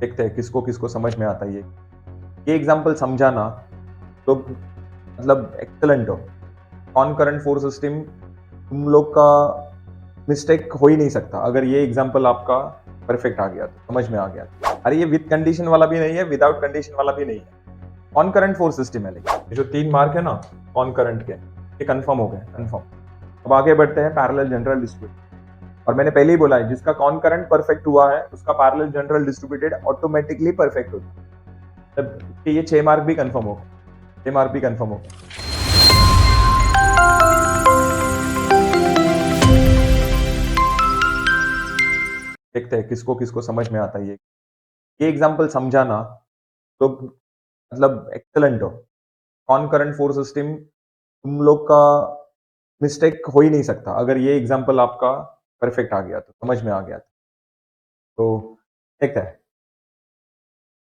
देखते हैं किसको किसको समझ में आता है ये एग्जांपल समझाना तो मतलब एक्सेलेंट हो। कॉन करंट फोर्स सिस्टम तुम लोग का मिस्टेक हो ही नहीं सकता अगर ये एग्जांपल आपका परफेक्ट आ गया तो समझ में आ गया तो। अरे ये विद कंडीशन वाला भी नहीं है, विदाउट कंडीशन वाला भी नहीं है, कॉन करंट फोर्स सिस्टम है। लेकिन ये जो 3 मार्क है ना कॉन करंट के, ये कंफर्म हो गए, कंफर्म। अब आगे बढ़ते हैं पैरेलल जनरल डिस्ट्रीब्यूटेड। और मैंने पहले ही बोला है जिसका कॉन करंट परफेक्ट हुआ है उसका parallel general distributed automatically perfect होता है। तब ये 6 मार्क भी कंफर्म हो गए, 6 मार्क भी कंफर्म हो गए। देखते हैं किसको किसको समझ में आता है ये एग्जांपल समझाना तो मतलब एक्सेलेंट हो। कॉन करंट फोर्स सिस्टम तुम लोग का मिस्टेक हो ही नहीं सकता अगर ये एग्जांपल आपका परफेक्ट आ गया तो, समझ में आ गया तो देखते हैं।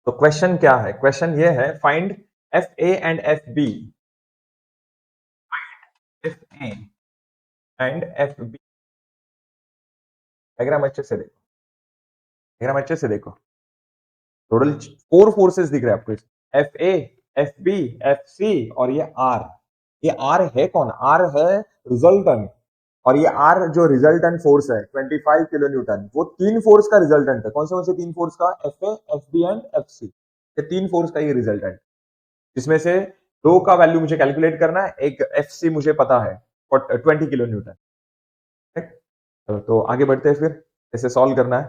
तो क्वेश्चन क्या है? क्वेश्चन ये है, find F A and F B, F A and F B. Diagram अच्छे से देखो, डायग्राम अच्छे से देखो। टोटल 4 फोर्सेस दिख रहे हैं आपको, F A, F B, F C और ये आर। ये आर है कौन? आर है रिजल्टेंट। और ये आर जो रिजल्टेंट फोर्स है 25 किलो न्यूटन, वो 3 फोर्स का रिजल्टेंट है। कौन से 3 फोर्स का? F A, F B and F C. ये 3 फोर्स का ये रिजल्टेंट, जिसमें से 2 का वैल्यू मुझे कैलकुलेट करना है, एक एफ सी मुझे पता है 20 किलो न्यूटन। तो आगे बढ़ते हैं, फिर इसे सॉल्व करना है।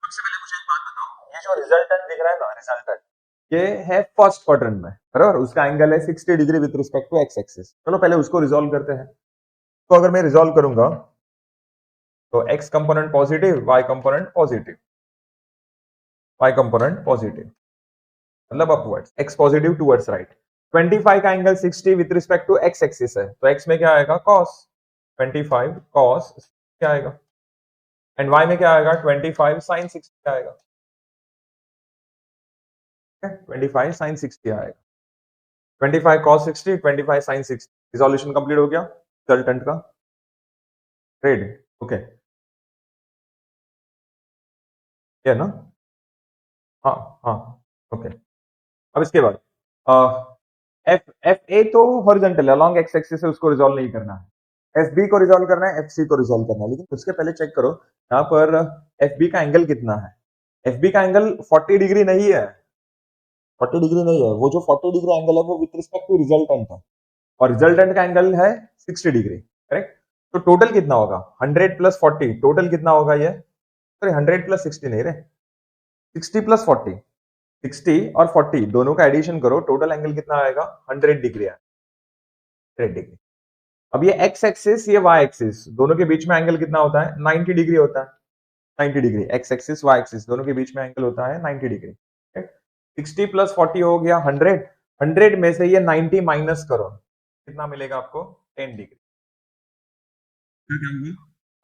सबसे पहले मुझे एक बात बताओ, ये जो रिजल्टेंट दिख रहा है ना, रिजल्टेंट ये है फर्स्ट क्वाड्रेंट में, बराबर। उसका एंगल है 60 degree with respect to x axis. चलो पहले उसको रिजॉल्व करते हैं। तो अगर मैं रिजॉल्व करूंगा तो x component positive, y component positive, y component positive मतलब upwards, x positive towards right. 25 का angle 60 with respect to x axis है, तो x में क्या आएगा? cos 25 cos क्या आएगा, एंड y में क्या आएगा? 25 sin 60 आएगा। 25 sin 60 आएगा, 25 cos 60, 25 sin 60। रिजोल्यूशन कंप्लीट हो गया रिजल्टेंट का। रेड, ओके, ये ना, हाँ हाँ, ओके। अब इसके बाद एफ एफ ए तो हॉरिजॉन्टल है, अलोंग एक्स एक्सिस से, उसको रिजॉल्व नहीं करना है। एफ बी को रिजॉल्व करना है, एफ सी को रिजॉल्व करना है। लेकिन उसके पहले चेक करो यहाँ पर एफ बी का एंगल कितना है। एफ बी का एंगल 40 डिग्री नहीं है, 40 डिग्री नहीं है। वो जो 40 डिग्री एंगल है वो विद रिस्पेक्ट टू रिजल्टेंट है, और रिजल्टेंट का एंगल है 60 डिग्री, करेक्ट। तो टोटल कितना होगा? 100 प्लस 40, टोटल कितना होगा ये? सॉरी 100 प्लस 60 नहीं रे, 60 प्लस 40, 60 और 40 दोनों का एडिशन करो, टोटल एंगल कितना आएगा? 100 डिग्री है, 100 डिग्री। अब ये x एक्सिस, ये y एक्सिस, दोनों के बीच में एंगल कितना होता है? 90 डिग्री होता है, 90 degree. x axis y axis दोनों के बीच में एंगल होता है 90 डिग्री। 60 प्लस 40 हो गया 100, 100 में से ये 90 माइनस करो, कितना मिलेगा आपको? 10 डिग्री।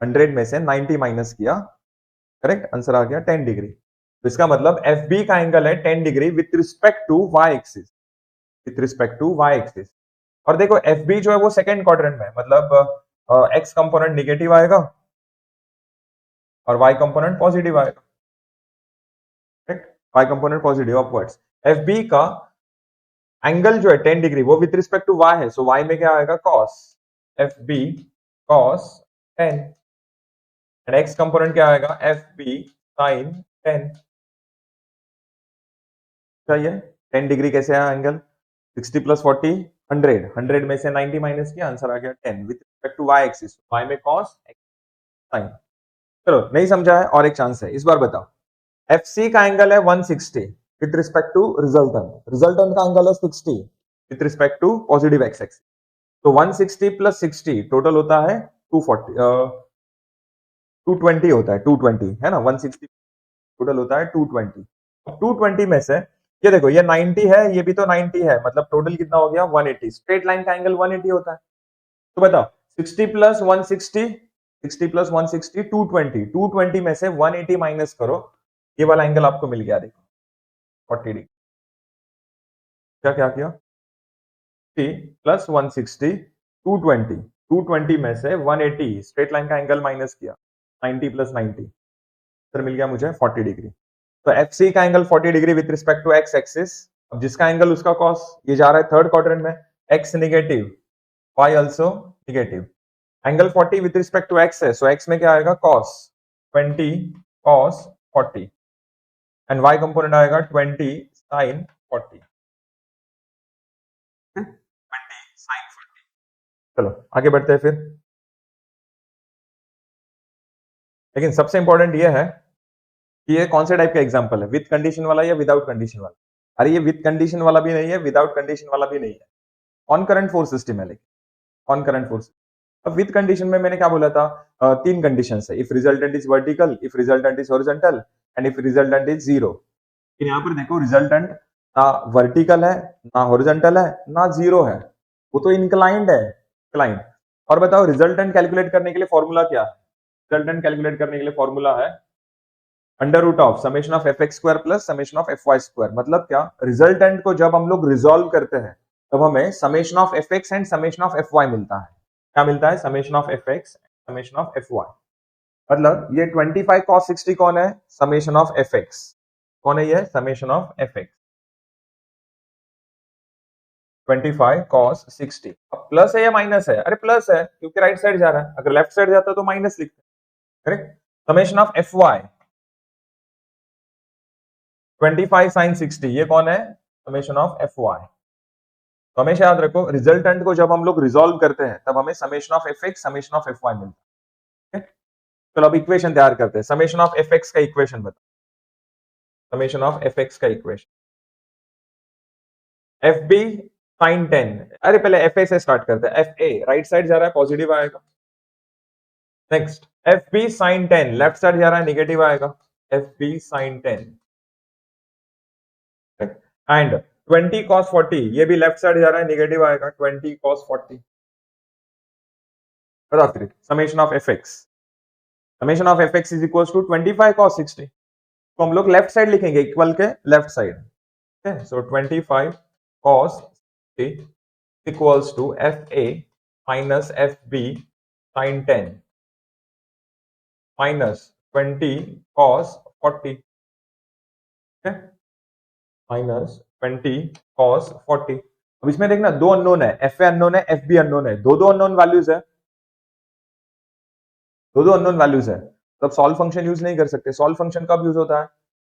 100 में से 90 माइनस किया, करेक्ट, आंसर आ गया 10 डिग्री। तो इसका मतलब एफ बी का एंगल है 10 degree with respect to y axis, with respect to y axis. और देखो एफ बी जो है वो सेकंड क्वाड्रेंट में, मतलब एक्स कंपोनेंट निगेटिव आएगा और y कंपोनेंट पॉजिटिव आएगा, correct, y component positive upwards. F B का एंगल जो है 10 डिग्री वो विथ रिस्पेक्ट टू y है, सो y में क्या आएगा? cos, F B cos 10, and x component क्या आएगा? F B sin 10। चाहिए 10 डिग्री कैसे आया एंगल? 60 प्लस 40 100, 100 में से 90 माइनस किया, आंसर आ गया 10 with respect to y axis, y में cos x sin। चलो नहीं समझा है, और एक चांस है, इस बार बताओ। FC का एंगल है 160 with respect to resultant, resultant का एंगल है 60 with respect to positive x axis. तो 160 प्लस 60 टोटल होता है 240, 220 होता है, 220 है ना, 160 टोटल होता है 220। 220 में से ये देखो, ये 90 है, ये भी तो 90 है, मतलब टोटल कितना हो गया? 180। स्ट्रेट लाइन का एंगल 180 होता है। तो बताओ 60 प्लस 160, 60 प्लस 160 220, 220 में से 180 माइनस करो, ये वाला एंगल आपको मिल गया, देखो 40 डिग्री। क्या क्या किया? 60 प्लस 160 220, 220 में से 180 स्ट्रेट लाइन का एंगल माइनस किया, 90 प्लस 90, फिर मिल गया मुझे 40 डिग्री। तो एफ सी का angle 40 degree with respect to x axis. अब जिसका एंगल उसका कॉस, ये जा रहा है थर्ड क्वाड्रेंट में, x negative, y also negative. Angle 40 with respect to x है, सो एक्स में क्या आएगा, cos 20 cos 40 and y component आएगा 20 साइन 40, 20 साइन 40। चलो आगे बढ़ते हैं फिर। लेकिन सबसे इंपॉर्टेंट ये है कि ये कौन से टाइप का एग्जांपल है, विद कंडीशन वाला या विदाउट कंडीशन वाला। अरे ये विद कंडीशन वाला भी नहीं है, विदाउट कंडीशन वाला भी नहीं है, ऑन करंट फोर्स सिस्टम है। लेकिन ऑन करंट फोर्स, अब विद कंडीशन में मैंने क्या बोला था, तीन कंडीशन है, if resultant is vertical, if resultant is horizontal and if resultant is zero. यहाँ पर देखो रिजल्टेंट ना वर्टिकल है, ना हॉरिजॉन्टल है, ना जीरो है, वो तो इंक्लाइंड है, इंक्लाइंड। और बताओ रिजल्टेंट कैलकुलेट करने के लिए फॉर्मूला क्या है, रिजल्टेंट कैलकुलेट करने के लिए फॉर्मूला है under root of summation of F x square plus summation of F Y square. मतलब क्या, रिजल्टेंट को जब हम लोग रिजोल्व करते हैं तब हमें summation of F x and summation of F Y मिलता है। क्या मिलता है, summation of F x summation of F y. मतलब ये 25 cos 60 कौन है, समेशन ऑफ एफ एक्स, कौन है ये, summation of F x 25 cos 60। अब प्लस है या माइनस है, अरे प्लस है क्योंकि राइट साइड जा रहा है, अगर लेफ्ट साइड जाता तो माइनस लिखते, correct. Summation of F Y 25 sin 60, ये कौन है, समेशन ऑफ एफ वाई। तो हमेशा याद रखो रिजल्टेंट को जब हम लोग रिजोल्व करते हैं तब हमें summation of F x summation of F Y मिलता है। चलो अब इक्वेशन तैयार करते हैं, समेशन ऑफ एफ एक्स का इक्वेशन बताओ, समेशन ऑफ एफ एक्स का इक्वेशन, एफ बी साइन 10, अरे पहले एफ ए से स्टार्ट करते हैं, एफ ए राइट साइड जा रहा है पॉजिटिव आएगा, next F B sine 10 left side जा रहा है नेगेटिव आएगा, F B sine 10 and 20 cos 40, ये भी लेफ्ट साइड जा रहा है नेगेटिव आएगा, 20 cos 40। बताओ फिर summation of F x, summation of F X is equal to 25 cos 60, तो हम लोग लेफ्ट साइड लिखेंगे इक्वल के लेफ्ट साइड, ठीक है। So 25 cos 60 equals to F A minus F B sine 10 minus 20 cos 40, ठीक है, माइनस 20 cos 40। अब इसमें देखना दो अननोन है, एफ ए अननोन है, एफ बी अननोन है, दो अननोन वैल्यूज है, दो अननोन वैल्यूज है, तब सॉल्व फंक्शन यूज नहीं कर सकते। सॉल्व फंक्शन कब यूज होता है,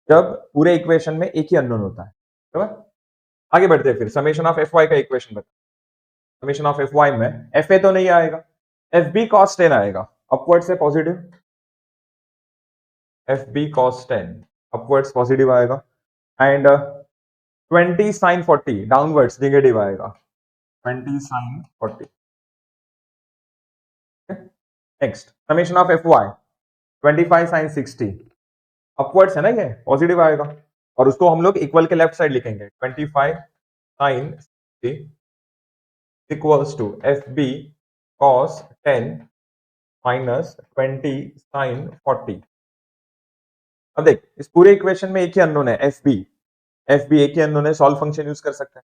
जब पूरे इक्वेशन में एक ही अननोन होता है, बराबर। आगे बढ़ते हैं फिर, समेशन ऑफ एफ वाई का इक्वेशन बता, समेशन ऑफ एफ वाई में एफ ए तो नहीं आएगा, एफ बी cos 10 आएगा, अपवर्ड से positive, F B cos 10 upwards positive आएगा एंड 20 sin 40 डाउनवर्ड्स नेगेटिव आएगा, 20 sin 40। Next summation of F Y 25 sin 60 upwards है ना, ये पॉजिटिव आएगा और उसको हम लोग इक्वल के लेफ्ट साइड लिखेंगे, 25 sin 60 equals to F B cos 10 minus 20 sin 40। अब देख इस पूरे इक्वेशन में एक ही अननोन है, एफ बी एक ही अननोन है, सॉल्व फंक्शन यूज कर सकते हैं।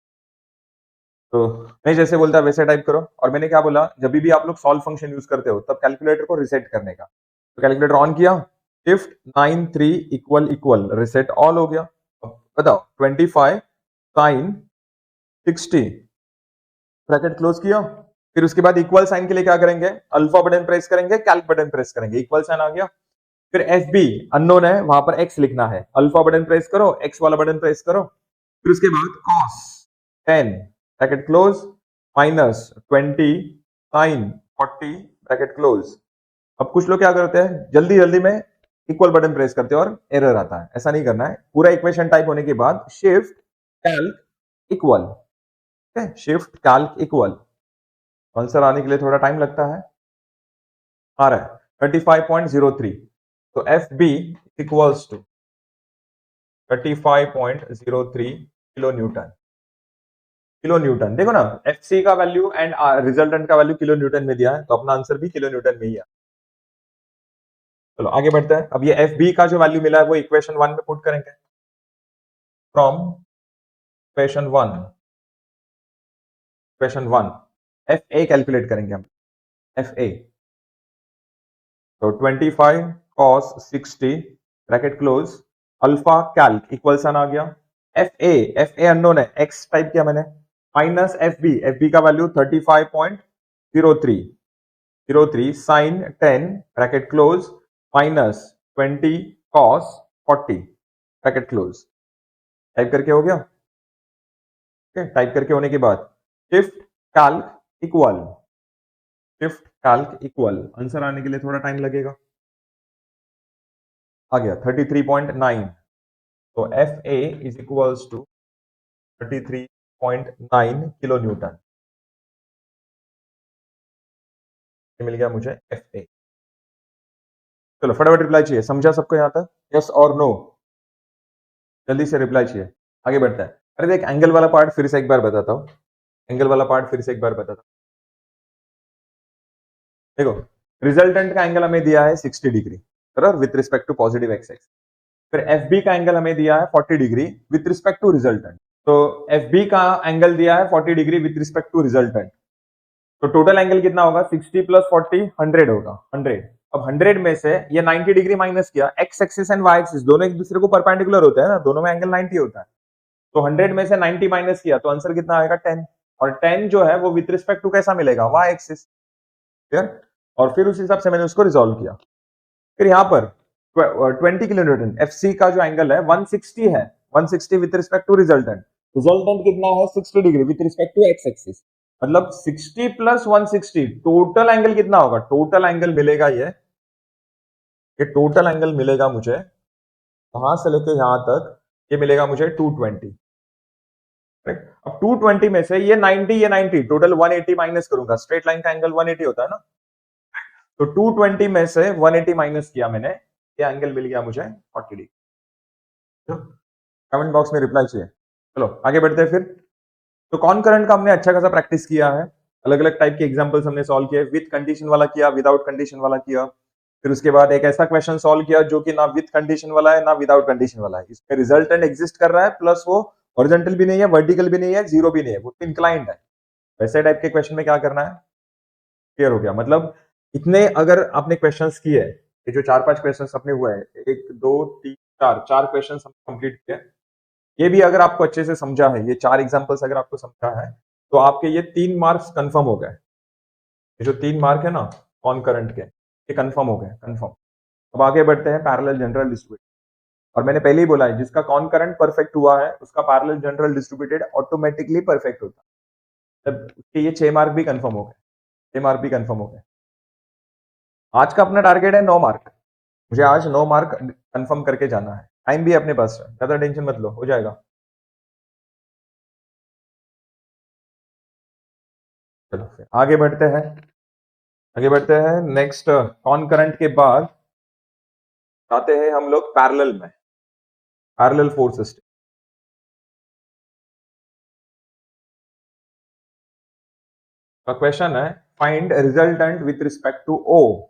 तो मैं जैसे बोलता वैसे टाइप करो, और मैंने क्या बोला, जब भी आप लोग सॉल्व फंक्शन यूज करते हो तब कैलकुलेटर को रिसेट करने का, तो कैलकुलेटर ऑन किया, shift 9 3 equal equal reset all हो गया। बताओ 25 साइन 60 ब्रैकेट क्लोज किया, फिर उसके बाद इक्वल साइन के लिए क्या करेंगे, अल्फा बटन प्रेस करेंगे, कैल्क बटन प्रेस करेंगे, इक्वल साइन आ गया। फिर एफ बी अननोन है, वहां पर एक्स लिखना है, अल्फा बटन प्रेस करो, एक्स वाला बटन प्रेस करो, फिर उसके बाद cos 10 bracket close minus 20 sine 40 bracket close. अब कुछ लोग क्या करते हैं, जल्दी जल्दी में इक्वल बटन प्रेस करते हैं और एरर आता है, ऐसा नहीं करना है। पूरा इक्वेशन टाइप होने के बाद शिफ्ट कैल्क इक्वल, ठीक है, शिफ्ट कैल्क इक्वल, आंसर आने के लिए थोड़ा टाइम लगता है, आ रहा है 35.03। तो F B equals to 35.03 kilo newton, kilo newton. देखो ना एफ सी का वैल्यू एंड रिजल्टेंट का वैल्यू किलो न्यूटन में दिया है, तो अपना आंसर भी किलो न्यूटन में ही है। चलो आगे बढ़ते हैं, अब ये एफ बी का जो वैल्यू मिला है वो इक्वेशन 1 में पुट करेंगे, from equation 1 f a calculate करेंगे हम, एफ ए। तो 25 cos 60 bracket close alpha calc equal सन आ गया, एफ ए अननोन है, एक्स टाइप किया मैंने, माइनस एफ बी का value 35.03 sine 10 bracket close minus 20 cos 40 bracket close. Type करके हो गया। टाइप करके होने के बाद शिफ्ट कैल्क इक्वल आंसर आने के लिए थोड़ा टाइम लगेगा। आ गया 33.9, तो f a is equals to 33.9 kilo newton मिल गया मुझे एफ ए। चलो फटाफट रिप्लाई चाहिए, समझा सबको यहां तक? यस और नो, जल्दी से रिप्लाई चाहिए, आगे बढ़ता है। अरे देख एंगल वाला पार्ट फिर से एक बार बताता हूं, एंगल वाला पार्ट फिर से एक बार बताता हूं। देखो रिजल्टेंट का एंगल हमें दिया है 60 डिग्री बराबर with respect to positive X X. फिर एफ बी का एंगल हमें दिया है 40 degree with respect to resultant. तो एफ बी का एंगल दिया है 40 degree with respect to resultant, तो टोटल एंगल कितना होगा? 60 प्लस 40 100 होगा, 100। अब 100 में से ये 90 डिग्री माइनस किया, X axis and Y axis दोनों एक दूसरे को परपेंडिकुलर होते हैं ना, दोनों में एंगल 90 होता है। तो 100 में से 90 माइनस किया तो आंसर कितना आएगा? 10। और 10 जो है वो विथ रिस्पेक्ट टू कैसा मिलेगा? Y axis. क्लियर? और फिर उस हिसाब से मैंने उसको रिजोल्व किया। फिर यहाँ पर 20 किलो न्यूटन एफ सी का जो एंगल है 160 है, 160 with respect to resultant. Resultant कितना है? 60 degree with respect to x axis. मतलब 60 प्लस 160 टोटल एंगल कितना होगा? टोटल एंगल मिलेगा ये टोटल एंगल मिलेगा मुझे वहां से लेके यहां तक, ये मिलेगा मुझे 220। अब 220 में से ये 90 ये 90 टोटल 180 माइनस करूंगा, स्ट्रेट लाइन का एंगल 180 होता है ना, तो 220 में से 180 माइनस किया मैंने, ये एंगल मिल गया मुझे 40 डिग्री। कमेंट बॉक्स में रिप्लाई चाहिए। चलो आगे बढ़ते हैं फिर। तो कॉन करंट का हमने अच्छा खासा प्रैक्टिस किया है, अलग अलग टाइप के एग्जांपल्स हमने सॉल्व किए, विद कंडीशन वाला किया, विदाउट कंडीशन वाला किया। फिर उसके बाद एक ऐसा क्वेश्चन सॉल्व किया जो कि ना विद कंडीशन वाला है ना विदाउट कंडीशन वाला है, इसमें रिजल्टेंट एग्जिस्ट कर रहा है प्लस वो हॉरिजॉन्टल भी नहीं है, वर्टिकल भी नहीं है, जीरो भी नहीं है, वो इंक्लाइंड है। वैसे टाइप के क्वेश्चन में क्या करना है? क्लियर हो गया? मतलब इतने अगर आपने क्वेश्चंस किए, ये जो 4-5 क्वेश्चंस अपने हुए हैं, 1 2 3 4 क्वेश्चंस हम कंप्लीट किए, ये भी अगर आपको अच्छे से समझा है, ये 4 एग्जांपल्स अगर आपको समझा है, तो आपके ये 3 मार्क्स कंफर्म हो गए। ये जो 3 मार्क है ना कॉन करंट के, ये कंफर्म हो गए, कंफर्म। अब आगे बढ़ते हैं पैरेलल जनरल डिस्ट्रीब्यूटेड। और मैंने पहले ही बोला है जिसका कॉन करंट परफेक्ट हुआ है उसका parallel general distributed automatically perfect होता है। तब उसके ये 6 मार्क भी कंफर्म हो गए, 6 मार्क भी कंफर्म हो गए। आज का अपना टारगेट है 9 मार्क, मुझे आज 9 मार्क कंफर्म करके जाना है, टाइम भी अपने पास है, ज्यादा टेंशन मत लो, हो जाएगा। चलो फिर आगे बढ़ते हैं, आगे बढ़ते हैं। नेक्स्ट कॉन करंट के बाद आते हैं हम लोग पैरेलल में, पैरेलल फोर्स सिस्टम का क्वेश्चन है, find resultant with respect to O,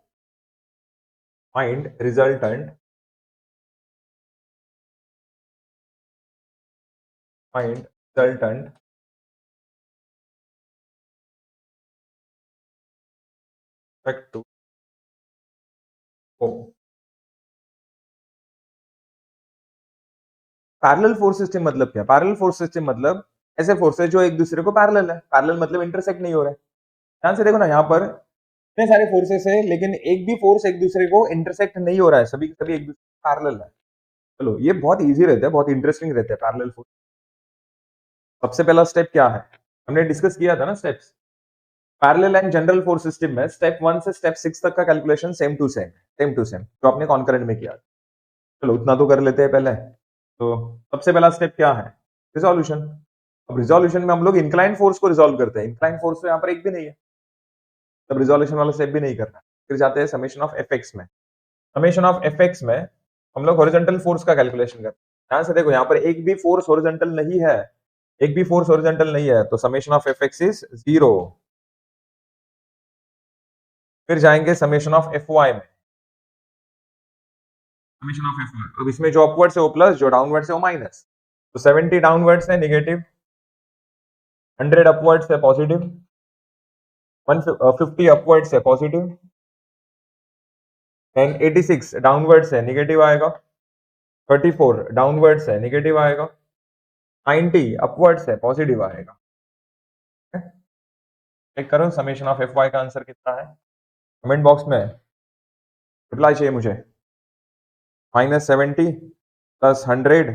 find resultant, find resultant respect to O. Parallel force system मतलब क्या? पैरेलल फोर्स सिस्टम मतलब ऐसे फोर्सेस जो एक दूसरे को पैरेलल है, पैरेलल मतलब इंटरसेक्ट नहीं हो रहे। ध्यान से देखो ना, यहाँ पर इतने सारे फोर्सेस है लेकिन एक भी फोर्स एक दूसरे को इंटरसेक्ट नहीं हो रहा है, सभी सभी एक दूसरे पैरेलल है। चलो ये बहुत इजी रहता है, बहुत इंटरेस्टिंग रहता है पैरेलल फोर्स। सबसे पहला स्टेप क्या है? हमने डिस्कस किया था ना steps. Parallel and general force system में स्टेप 1 से स्टेप 6 तक का calculation same to same, same to same जो आपने कॉन्करेंट में किया। चलो उतना तो कर लेते हैं पहले। तो सबसे पहला स्टेप क्या है? रिजोल्यूशन। अब रिजोल्यूशन में हम लोग इंक्लाइन फोर्स को रिजोल्व करते हैं, इंक्लाइन फोर्स तो यहाँ पर एक भी नहीं है, तब रिजोल्यूशन वाला स्टेप भी नहीं करना। फिर जाते हैं समेशन ऑफ एफ एक्स में। समेशन ऑफ एफ एक्स में हम लोग हॉरिजॉन्टल फोर्स का कैलकुलेशन करते हैं। ध्यान से देखो यहाँ पर एक भी फोर्स हॉरिजॉन्टल नहीं है, एक भी फोर्स हॉरिजॉन्टल नहीं है, तो summation of F X is 0। फिर जाएंगे समेशन ऑफ एफ वाई में, समेशन ऑफ एफ वाई। अब इसमें जो अपवर्ड से वो प्लस, जो डाउनवर्ड से वो माइनस, तो 70 डाउनवर्ड से नेगेटिव, 100 अपवर्ड से पॉजिटिव, 150 अपवर्ड से पॉजिटिव, 86 डाउनवर्ड से नेगेटिव आएगा, 34 डाउनवर्ड्स है, नेगेटिव आएगा। 90 अपवर्ड्स है, पॉजिटिव आएगा। चेक करो समेशन ऑफ एफ वाई का आंसर कितना है। कमेंट बॉक्स में रिप्लाई चाहिए मुझे। -70 plus 100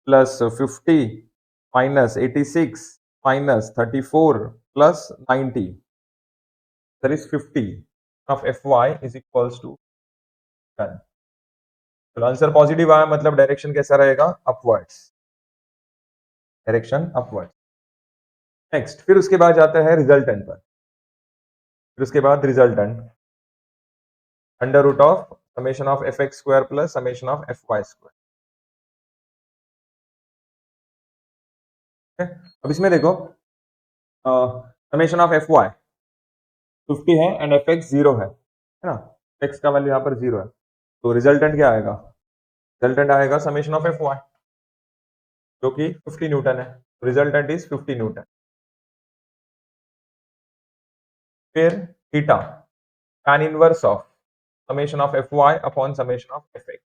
plus 50 -86 -34 plus 90 that is 50 of fy is equals to 10। तो आंसर पॉजिटिव आया, मतलब डायरेक्शन कैसा रहेगा, अपवर्ड्स, डायरेक्शन अपवर्ड्स। नेक्स्ट, फिर उसके बाद जाता है रिजल्टेंट पर। फिर उसके बाद resultant under root of summation of F x square plus summation of F Y square. अब इसमें देखो समेशन ऑफ एफ वाई 50 है एंड एफ एक्स 0 है ना, एक्स का वैल्यू यहाँ पर 0 है, तो रिजल्टेंट क्या आएगा, रिजल्टेंट आएगा समेशन ऑफ एफ वाई जो कि 50 न्यूटन है, रिजल्टेंट इज 50 न्यूटन। फिर theta tan inverse of summation of F Y upon summation of F X.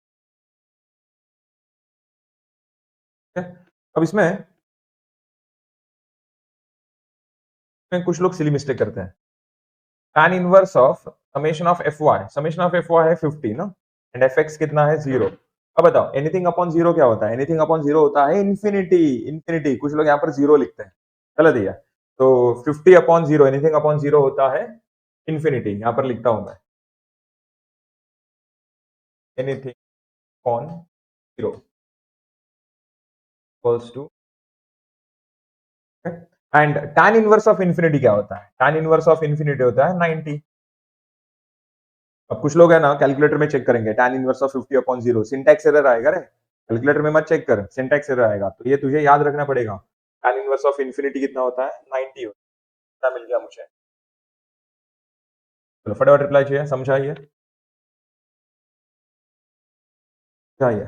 अब इसमें कुछ लोग सिली मिस्टेक करते हैं। tan inverse of summation of F Y है 50 ना, एंड एफ एक्स कितना है 0। अब बताओ एनीथिंग अपॉन 0 क्या होता है, एनीथिंग अपॉन 0 होता है इन्फिनिटी। इन्फिनिटी कुछ लोग यहाँ पर 0 लिखते हैं, गलत ही है। तो 50 अपॉन 0, एनीथिंग अपॉन 0 होता है इन्फिनिटी, यहाँ पर लिखता हूं मैं anything upon 0 equals to. And tan inverse of infinity क्या होता है, tan इनवर्स ऑफ इन्फिनिटी होता है 90। अब कुछ लोग है ना कैलकुलेटर में चेक करेंगे tan inverse of 50 upon 0, syntax error आएगा रे, कैलकुलेटर में मत चेक कर, सिंटैक्स एरर आएगा। तो ये तुझे याद रखना पड़ेगा, tan इनवर्स ऑफ इन्फिनिटी कितना होता है 90 होता है। मिल गया मुझे, चलो फटाफट रिप्लाई चाहिए, समझाइए चाहिए।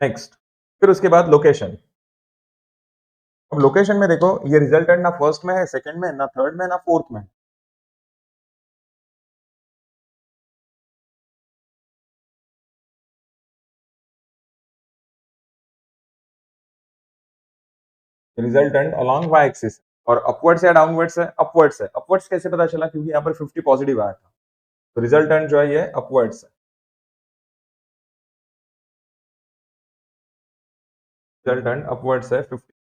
नेक्स्ट, फिर उसके बाद लोकेशन। अब लोकेशन में देखो ये रिजल्टेंट ना फर्स्ट में है, सेकंड में, ना थर्ड में, ना फोर्थ में। रिजल्टेंट अलोंग वाई एक्सिस और अपवर्ड्स या डाउनवर्ड्स है, अपवर्ड्स है। अपवर्ड्स कैसे पता चला, क्योंकि यहाँ पर 50 पॉजिटिव आया था, तो रिजल्टेंट जो है ये अपवर्ड्स है। रिजल्टेंट अपवर्ड्स है 50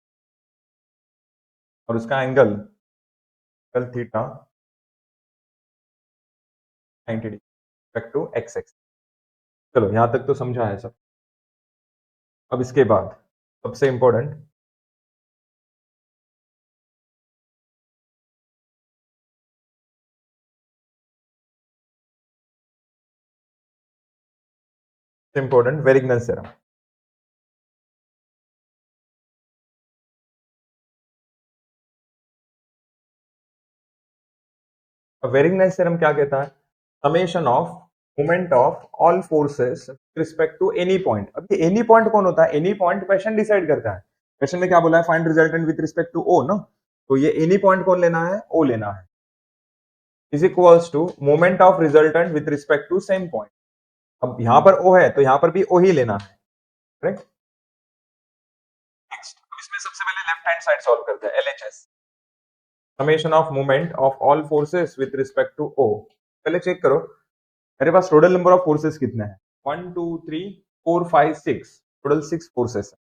और उसका angle theta 90 degree respect to X X. चलो यहां तक तो समझा है सब। अब इसके बाद सबसे important Varignon's theorem. Varignon's theorem क्या कहता है, summation of moment of all forces respect to any point. अब ये एनी पॉइंट कौन होता है, एनी पॉइंट क्वेश्चन डिसाइड करता है। क्वेश्चन में क्या बोला है, find resultant with respect to O ना, तो ये एनी पॉइंट कौन लेना है, ओ लेना है, is equals to moment of resultant with respect to same point. अब यहां पर ओ है तो यहां पर भी ओ ही लेना है, राइट। नेक्स्ट, इसमें सबसे पहले लेफ्ट हैंड साइड सॉल्व करते हैं, LHS summation of moment of all forces with respect to O. पहले चेक करो मेरे पास टोटल नंबर ऑफ फोर्सेस कितने हैं, 1 2 3 4 5 6, टोटल 6 फोर्सेस है।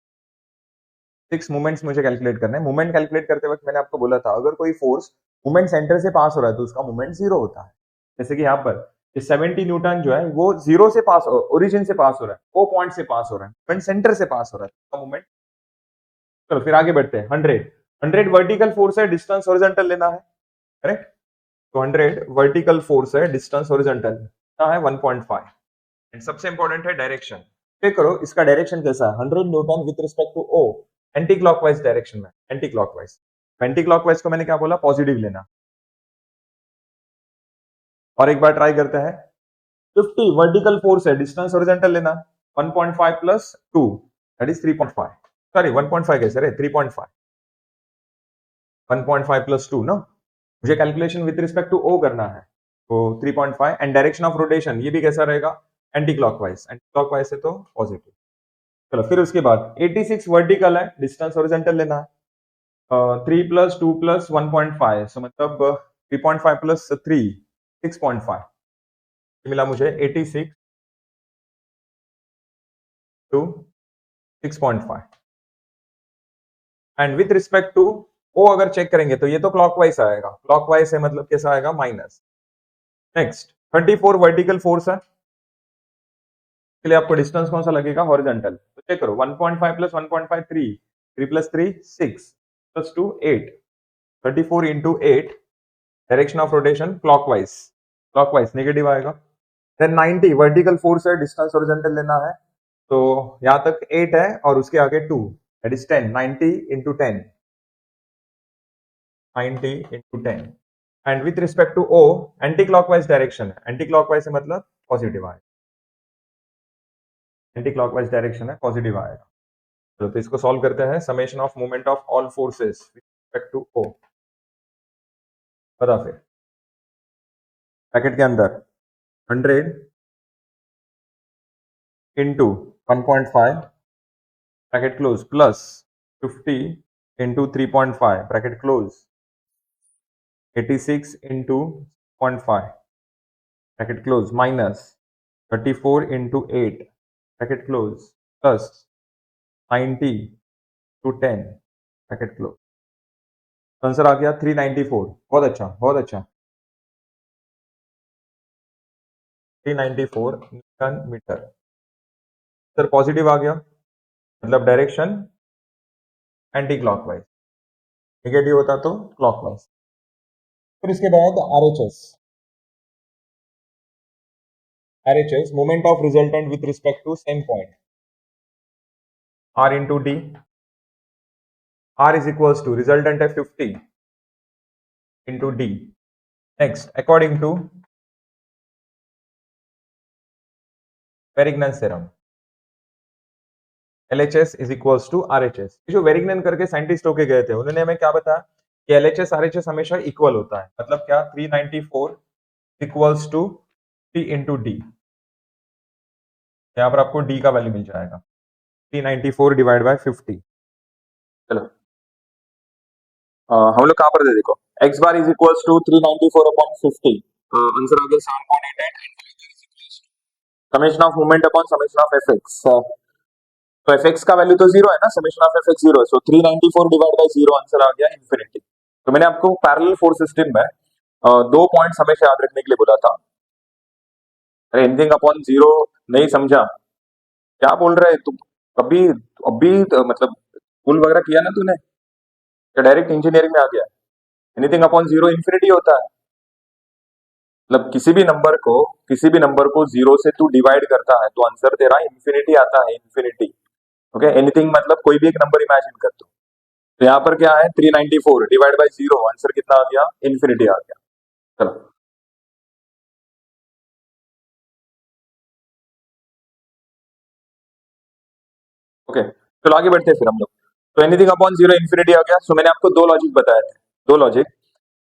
6 मूवमेंट्स मुझे कैलकुलेट करने हैं। मूवमेंट कैलकुलेट करते वक्त मैंने आपको बोला था अगर कोई फोर्स मूवमेंट सेंटर से पास हो रहा है तो उसका मूवमेंट 0 होता है। जैसे कि यहाँ पर 70 न्यूटन जो है वो 0 से पास, ओरिजिन से पास हो रहा है, ओ पॉइंट से पास हो रहा है, मूवमेंट सेंटर से पास हो रहा है मूवमेंट। चलो फिर आगे बढ़ते हैं। 100 वर्टिकल फोर्स है, डिस्टेंस हॉरिजॉन्टल लेना है, करेक्ट। तो 100 वर्टिकल फोर्स है, डिस्टेंस हॉरिजॉन्टल है 1.5। एंड सबसे इंपॉर्टेंट है डायरेक्शन। चेक करो इसका डायरेक्शन कैसा है, 100 newton with respect to O, anti clockwise direction में, एंटी क्लॉकवाइज। एंटी क्लॉकवाइज को मैंने क्या बोला, पॉजिटिव लेना। और एक बार ट्राई करते हैं। 50 वर्टिकल फोर्स है, डिस्टेंस हॉरिजॉन्टल लेना, 1.5 प्लस 2 दैट इज 3.5। सॉरी 1.5 कैसे रे, 3.5, 1.5 प्लस 2 ना, मुझे calculation with respect to O करना है, तो 3.5। एंड डायरेक्शन ऑफ रोटेशन ये भी कैसा रहेगा, एंटी क्लॉकवाइज से तो पॉजिटिव। चलो फिर उसके बाद 86 वर्टिकल है, डिस्टेंस हॉरिजॉन्टल लेना है। 3 + 2 + 1.5 सो मतलब 3.5 + 3 6.5 मिला मुझे 86 to 6.5 and with respect to O अगर चेक करेंगे तो ये तो क्लॉकवाइज आएगा, क्लॉकवाइज है मतलब कैसा आएगा माइनस। नेक्स्ट 34 वर्टिकल फोर्स है, के लिए आपको डिस्टेंस कौन सा लगेगा हॉरिजॉन्टल, तो चेक करो 1.5 + 1.5 3 3 + 3 6 + 2 8 34 into 8 direction of rotation clockwise negative आएगा। देन 90 वर्टिकल फोर्स है, डिस्टेंस हॉरिजॉन्टल लेना है, तो यहां तक 8 है और उसके आगे 2 that is 10 90 into 10 90 into 10 and with respect to O anti clockwise direction है, एंटी क्लॉकवाइज से मतलब पॉजिटिव आएगा, एंटी क्लॉकवाइज डायरेक्शन है पॉजिटिव आएगा। तो इसको सॉल्व करते हैं, summation of moment of all forces with respect to O, बता फिर ब्रैकेट के अंदर 100 into 1.5 bracket close plus 50 into 3.5 bracket close 86 into 0.5 bracket close minus 34 into 8 bracket close plus 90 to 10 bracket close. Answer आ गया 394। बहुत अच्छा बहुत अच्छा, 394 न्यूटन मीटर। सर पॉजिटिव आ गया मतलब डायरेक्शन एंटी क्लॉकवाइज, नेगेटिव होता तो क्लॉकवाइज। फिर इसके बाद RHS moment of resultant with respect to same point r into D, are is equals to resultant है 50 into D. Next according to Varignon theorem LHS is equals to RHS। जो वेरिग्नन करके scientist होके गए थे उन्होंने हमें क्या बताया कि LHS RHS हमेशा इक्वल होता है, मतलब क्या 394 equals to T into D. यहाँ पर आपको D का वैल्यू मिल जाएगा 394 डिवाइड बाय 50। चलो हम लोग कहाँ पर थे देखो, x bar is equals to 394 upon 50, answer आ गया 7.88 summation of moment upon summation of fx। तो fx का वैल्यू तो जीरो है ना, समेशन ऑफ fx जीरो है, so 394 divide by zero answer आ गया इंफिनिटी। तो मैंने आपको पैरेलल फोर्स सिस्टम में दो पॉइंट्स हमेशा याद रखने के लिए बोला था। अरे एनीथिंग अपॉन जीरो नहीं समझा, क्या बोल रहे तुम? कभी अभी तो मतलब स्कूल वगैरह किया ना तूने, या डायरेक्ट इंजीनियरिंग में आ गया? एनीथिंग अपॉन जीरो इंफिनिटी होता है, मतलब किसी भी नंबर को जीरो से तू डिवाइड करता है तो आंसर तेरा इंफिनिटी आता है, इंफिनिटी। ओके एनीथिंग मतलब कोई भी एक नंबर इमेजिन कर तू, तो यहाँ पर क्या है 394 डिवाइड बाय जीरो, आंसर कितना आ गया इंफिनिटी आ गया। चलो ओके चलो आगे बढ़ते हैं फिर हम लोग। तो एनीथिंग अपॉन जीरो इंफिनिटी आ गया। सो मैंने आपको दो लॉजिक बताए थे, दो लॉजिक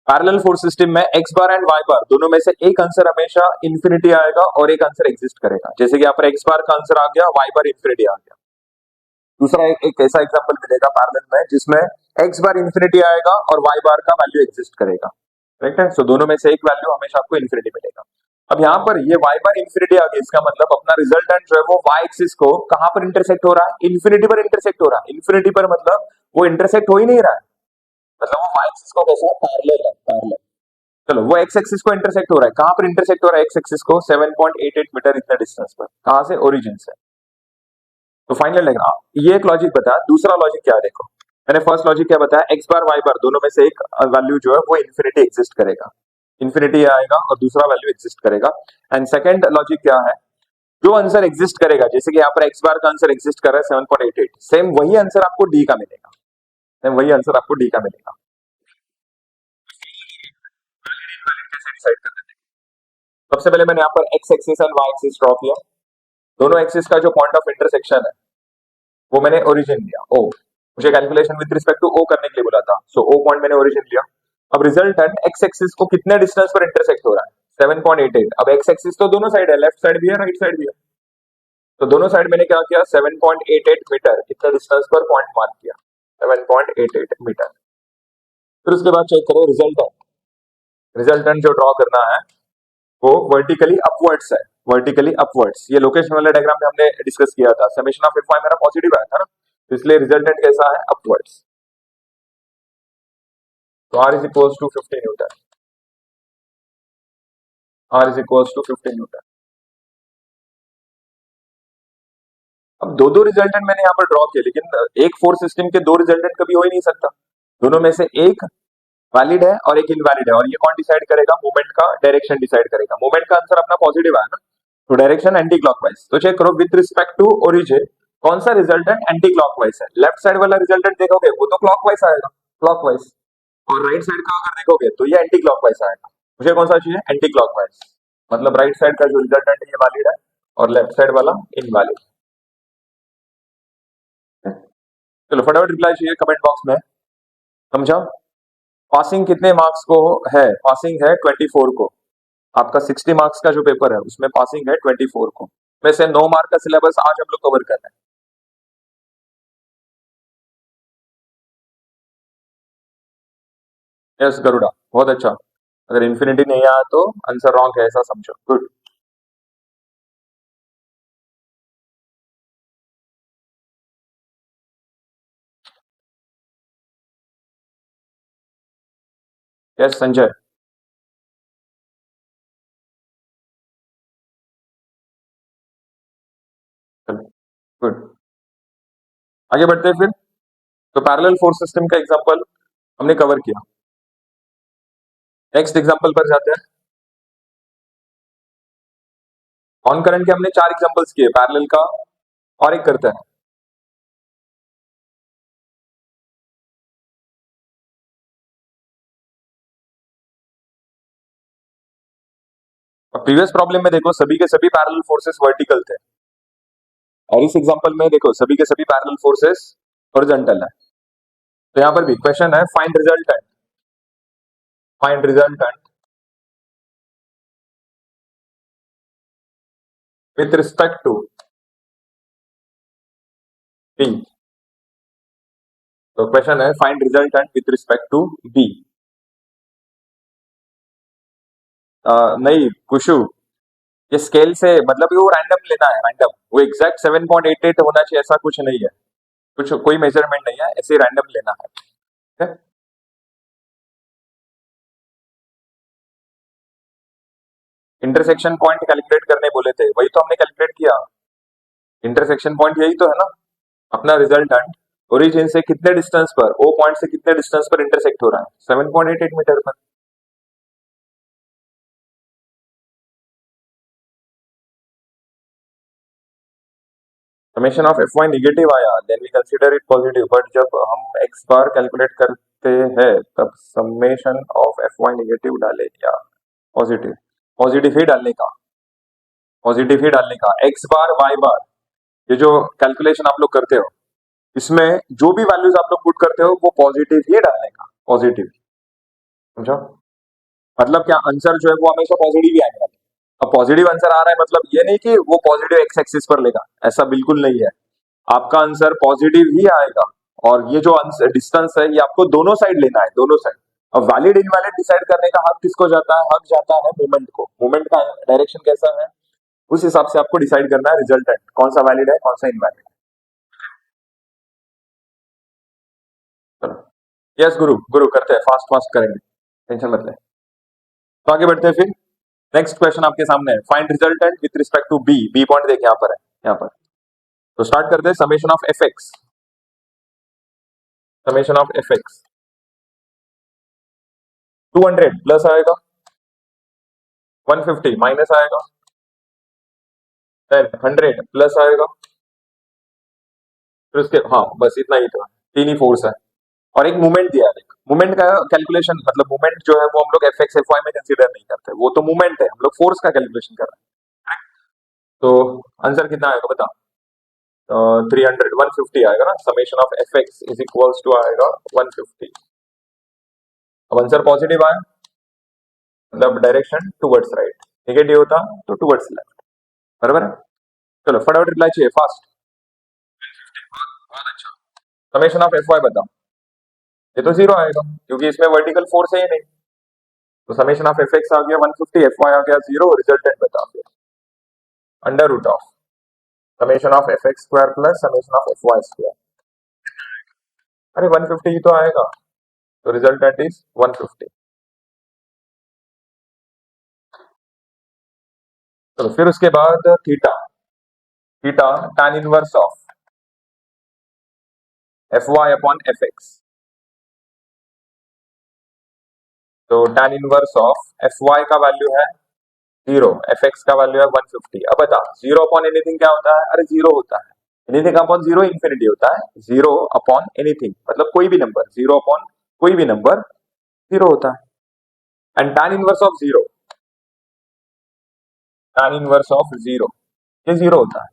पैरेलल फोर्स सिस्टम में x बार एंड y बार दोनों में से एक आंसर हमेशा इंफिनिटी आएगा और एक आंसर एग्जिस्ट करेगा। जैसे कि यहाँ पर x बार का आंसर आ गया, y बार इंफिनिटी आ गया। दूसरा एक ऐसा एग्जांपल मिलेगा पैरेलल में जिसमें x बार इंफिनिटी आएगा और y बार का वैल्यू एग्जिस्ट करेगा, करेक्ट है? सो दोनों में से एक वैल्यू हमेशा आपको इंफिनिटी मिलेगा। अब यहाँ पर ये y बार इंफिनिटी आ गया, इसका मतलब अपना रिजल्टेंट जो है वो y एक्सिस को कहां पर इंटरसेक्ट हो रहा है, इंफिनिटी पर इंटरसेक्ट हो रहा है। इंफिनिटी पर मतलब वो इंटरसेक्ट हो ही नहीं रहा है, मतलब वो y एक्सिस को कैसे पैरेलल है, पैरेलल। चलो वो x एक्सिस को इंटरसेक्ट हो रहा है, कहां पर इंटरसेक्ट हो रहा है x एक्सिस को 7.88 मीटर इतना डिस्टेंस पर, कहां से, ओरिजिन से। तो फाइनल लगना ये एक लॉजिक बताया। दूसरा लॉजिक क्या है देखो, मैंने फर्स्ट लॉजिक क्या बताया, x बार y बार दोनों में से एक वैल्यू जो है वो इंफिनिटी एग्जिस्ट करेगा, इंफिनिटी आएगा और दूसरा वैल्यू एग्जिस्ट करेगा। एंड सेकंड लॉजिक क्या है, जो आंसर एग्जिस्ट करेगा, जैसे कि यहाँ पर x बार का आंसर एग्जिस्ट कर रहा है 7.88, सेम वही आंसर आपको डी का मिलेगा, सेम वही आंसर आपको डी का मिलेगा। सबसे पहले मैंने यहाँ पर x axis and y axis draw किया, दोनों एक्सिस का जो पॉइंट ऑफ इंटरसेक्शन है वो मैंने ओरिजिन लिया ओ, मुझे calculation with respect to O करने के लिए बोला था, सो ओ पॉइंट मैंने ओरिजिन लिया। अब रिजल्टेंट एक्स एक्सिस को कितने डिस्टेंस पर इंटरसेक्ट हो रहा है, 7.88। अब एक्स एक्सिस तो दोनों साइड है, लेफ्ट साइड भी है राइट साइड भी है, तो दोनों साइड मैंने क्या किया 7.88 मीटर इतना डिस्टेंस पर पॉइंट मार्क किया, 7.88 मीटर। फिर उसके बाद चेक करो रिजल्टेंट। रिजल्टेंट जो ड्रॉ करना है वो वर्टिकली अपवर्ड्स है, वर्टिकली अपवर्ड्स। ये लोकेशन वाले डायग्राम में हमने डिस्कस किया था, समेशन ऑफ एफ वाई मेरा पॉजिटिव आया था ना, तो इसलिए रिजल्टेंट कैसा है अपवर्ड्स। तो R is equals to 50 newton, R is equals to 50 newton. अब दो दो रिजल्टेंट मैंने यहाँ पर ड्रॉ किए, लेकिन एक फोर्स सिस्टम के दो रिजल्टेंट कभी हो ही नहीं सकता, दोनों में से एक वैलिड है और एक इनवैलिड है, और ये कौन डिसाइड करेगा, मूवमेंट का डायरेक्शन डिसाइड करेगा। मूवमेंट का आंसर अपना पॉजिटिव है ना, तो डायरेक्शन एंटी क्लॉकवाइज। तो चेक करो विद रिस्पेक्ट टू ओरिजिन कौन सा रिजल्टेंट एंटी क्लॉकवाइज है। लेफ्ट साइड वाला रिजल्टेंट देखोगे वो तो क्लॉकवाइज आएगा, क्लॉकवाइज, और राइट साइड का अगर देखोगे तो ये एंटी क्लॉकवाइज आएगा। मुझे कौन सा चाहिए, एंटी क्लॉकवाइज, मतलब राइट साइड का जो रिजल्टेंट है ये वैलिड है और लेफ्ट साइड वाला इनवैलिड। चलो फटाफट रिप्लाई चाहिए कमेंट बॉक्स में, समझा। पासिंग कितने मार्क्स को है, पासिंग है 24 को, आपका 60 मार्क्स का जो पेपर है उसमें पासिंग है 24 को, वैसे 9 मार्क का सिलेबस आज हम लोग कवर कर रहे हैं। यस गरुड़ा, बहुत अच्छा। अगर इन्फिनिटी नहीं आया तो आंसर रॉन्ग है ऐसा समझो, गुड। Yes Sanjay, good. आगे बढ़ते हैं फिर। तो पैरेलल फोर्स सिस्टम का एग्जांपल हमने कवर किया, नेक्स्ट एग्जांपल पर जाते हैं। ऑन करंट के हमने 4 एग्जांपल्स किए, पैरेलल का और एक करते हैं। अब प्रीवियस प्रॉब्लम में देखो सभी के सभी पैरेलल फोर्सेस वर्टिकल थे, और इस एग्जांपल में देखो सभी के सभी पैरेलल फोर्सेस हॉरिजॉन्टल है। तो यहाँ पर भी क्वेश्चन है find resultant, find resultant with respect to B. तो क्वेश्चन है find resultant with respect to B. नहीं कुशु, ये स्केल से मतलब वो रैंडम लेना है, रैंडम, वो एग्जैक्ट 7.88 होना चाहिए ऐसा कुछ नहीं है, कुछ कोई मेजरमेंट नहीं है, ऐसे रैंडम लेना है, ठीक है। इंटरसेक्शन पॉइंट कैलकुलेट करने बोले थे, वही तो हमने कैलकुलेट किया। इंटरसेक्शन पॉइंट यही तो है ना अपना रिजल्टेंट, ओरिजिन से कितने डिस्टेंस पर, ओ पॉइंट से कितने डिस्टेंस पर इंटरसेक्ट हो रहा है, 7.88 मीटर पर। Summation of F Y negative आया then we consider it positive, but जब हम एक्स बार कैलकुलेट करते हैं तब summation of F Y negative डाले या पॉजिटिव, पॉजिटिव ही डालने का, पॉजिटिव ही डालने का, एक्स बार वाई बार, ये जो कैलकुलेशन आप लोग करते हो इसमें जो भी वैल्यूज आप लोग पुट करते हो वो पॉजिटिव ही डालने का, पॉजिटिव, समझो। मतलब क्या आंसर जो है वो हमेशा पॉजिटिव ही आएगा। अब पॉजिटिव आंसर आ रहा है मतलब ये नहीं कि वो पॉजिटिव एक्स एक्सिस पर लेगा, ऐसा बिल्कुल नहीं है, आपका आंसर पॉजिटिव ही आएगा। और ये जो डिस्टेंस है ये आपको दोनों साइड लेना है, दोनों साइड। अब वैलिड इनवैलिड डिसाइड करने का हक किसको जाता है, हक जाता है मूवमेंट को, मूवमेंट का डायरेक्शन कैसा है उस हिसाब से आपको डिसाइड करना है रिजल्टेंट कौन सा वैलिड है कौन सा इनवैलिड है। चलो यस गुरु, गुरु करते हैं, फास्ट फास्ट करेंगे, टेंशन मत ले। तो आगे बढ़ते हैं फिर, नेक्स्ट क्वेश्चन आपके सामने है, find resultant with respect to B, B point देखिए यहाँ पर है, यहाँ पर। तो स्टार्ट करते हैं, summation of F x, summation of F X 200 plus आएगा, 150 माइनस आएगा, देन 100 प्लस आएगा, फिर उसके, हाँ बस इतना ही था, तीन ही फोर्स है और एक मूवमेंट दिया है। मूवमेंट का कैलकुलेशन मतलब मूवमेंट जो है वो हम लोग एफ एक्स एफ वाई में कंसीडर नहीं करते, वो तो मूवमेंट है, हम लोग फोर्स का कैलकुलेशन कर रहे हैं। तो आंसर कितना आएगा बता, 300, 150 आएगा ना, summation of F X is equals to आएगा 150। अब आंसर पॉजिटिव आया, मतलब डायरेक्शन टुवर्ड्स राइट, नेगेटिव होता तो टुवर्ड्स लेफ्ट, बराबर है। चलो फटाफट रिप्लाई चाहिए फास्ट। बहुत अच्छा। समेशन ऑफ एफ वाई बताओ, ये तो जीरो आएगा क्योंकि इसमें वर्टिकल फोर्स है ही नहीं। तो समेशन ऑफ एफ एक्स आ गया 150, एफ वाई आ गया जीरो, रिजल्टेंट बता फिर। Under root of summation of F x square plus summation of F Y square. अरे 150 ही तो आएगा, तो रिजल्टेंट इज 150। चलो फिर उसके बाद theta, theta tan inverse of F Y upon F X. तो tan inverse of F Y का वैल्यू है जीरो, एफ एक्स का वैल्यू है 150। अब बता जीरो अपॉन एनीथिंग क्या होता है? अरे जीरो होता है। एनीथिंग अपॉन जीरो इंफिनिटी होता है, जीरो अपॉन एनीथिंग मतलब कोई भी नंबर, जीरो अपॉन कोई भी नंबर जीरो होता है। And tan inverse of zero, tan inverse of zero ये जीरो होता है।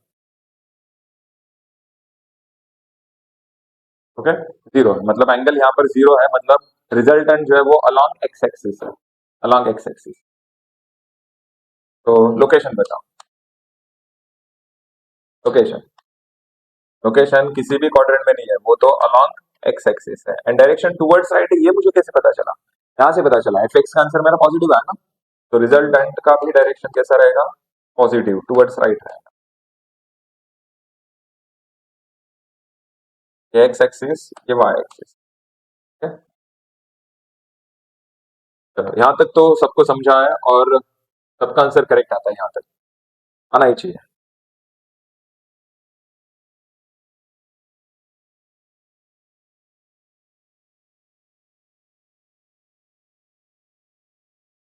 ओके, जीरो मतलब एंगल यहाँ पर जीरो है, मतलब रिजल्टेंट जो है वो अलॉन्ग एक्स एक्सिस है, अलॉन्ग एक्स एक्सिस। तो लोकेशन बताओ, लोकेशन, लोकेशन किसी भी क्वाड्रेंट में नहीं है, वो तो अलॉन्ग एक्स एक्सिस है। एंड डायरेक्शन टुवर्ड्स राइट है, ये मुझे कैसे पता चला? यहाँ से पता चला, एफ एक्स का आंसर मेरा पॉजिटिव है ना, तो रिजल्टेंट का भी डायरेक्शन कैसा रहेगा? पॉजिटिव, टुवर्ड्स राइट रहेगा। ये एक्स एक्सिस, ये वाई एक्सिस। चलो यहाँ तक तो सबको समझा है और सबका आंसर करेक्ट आता है, यहाँ तक आना ही चाहिए।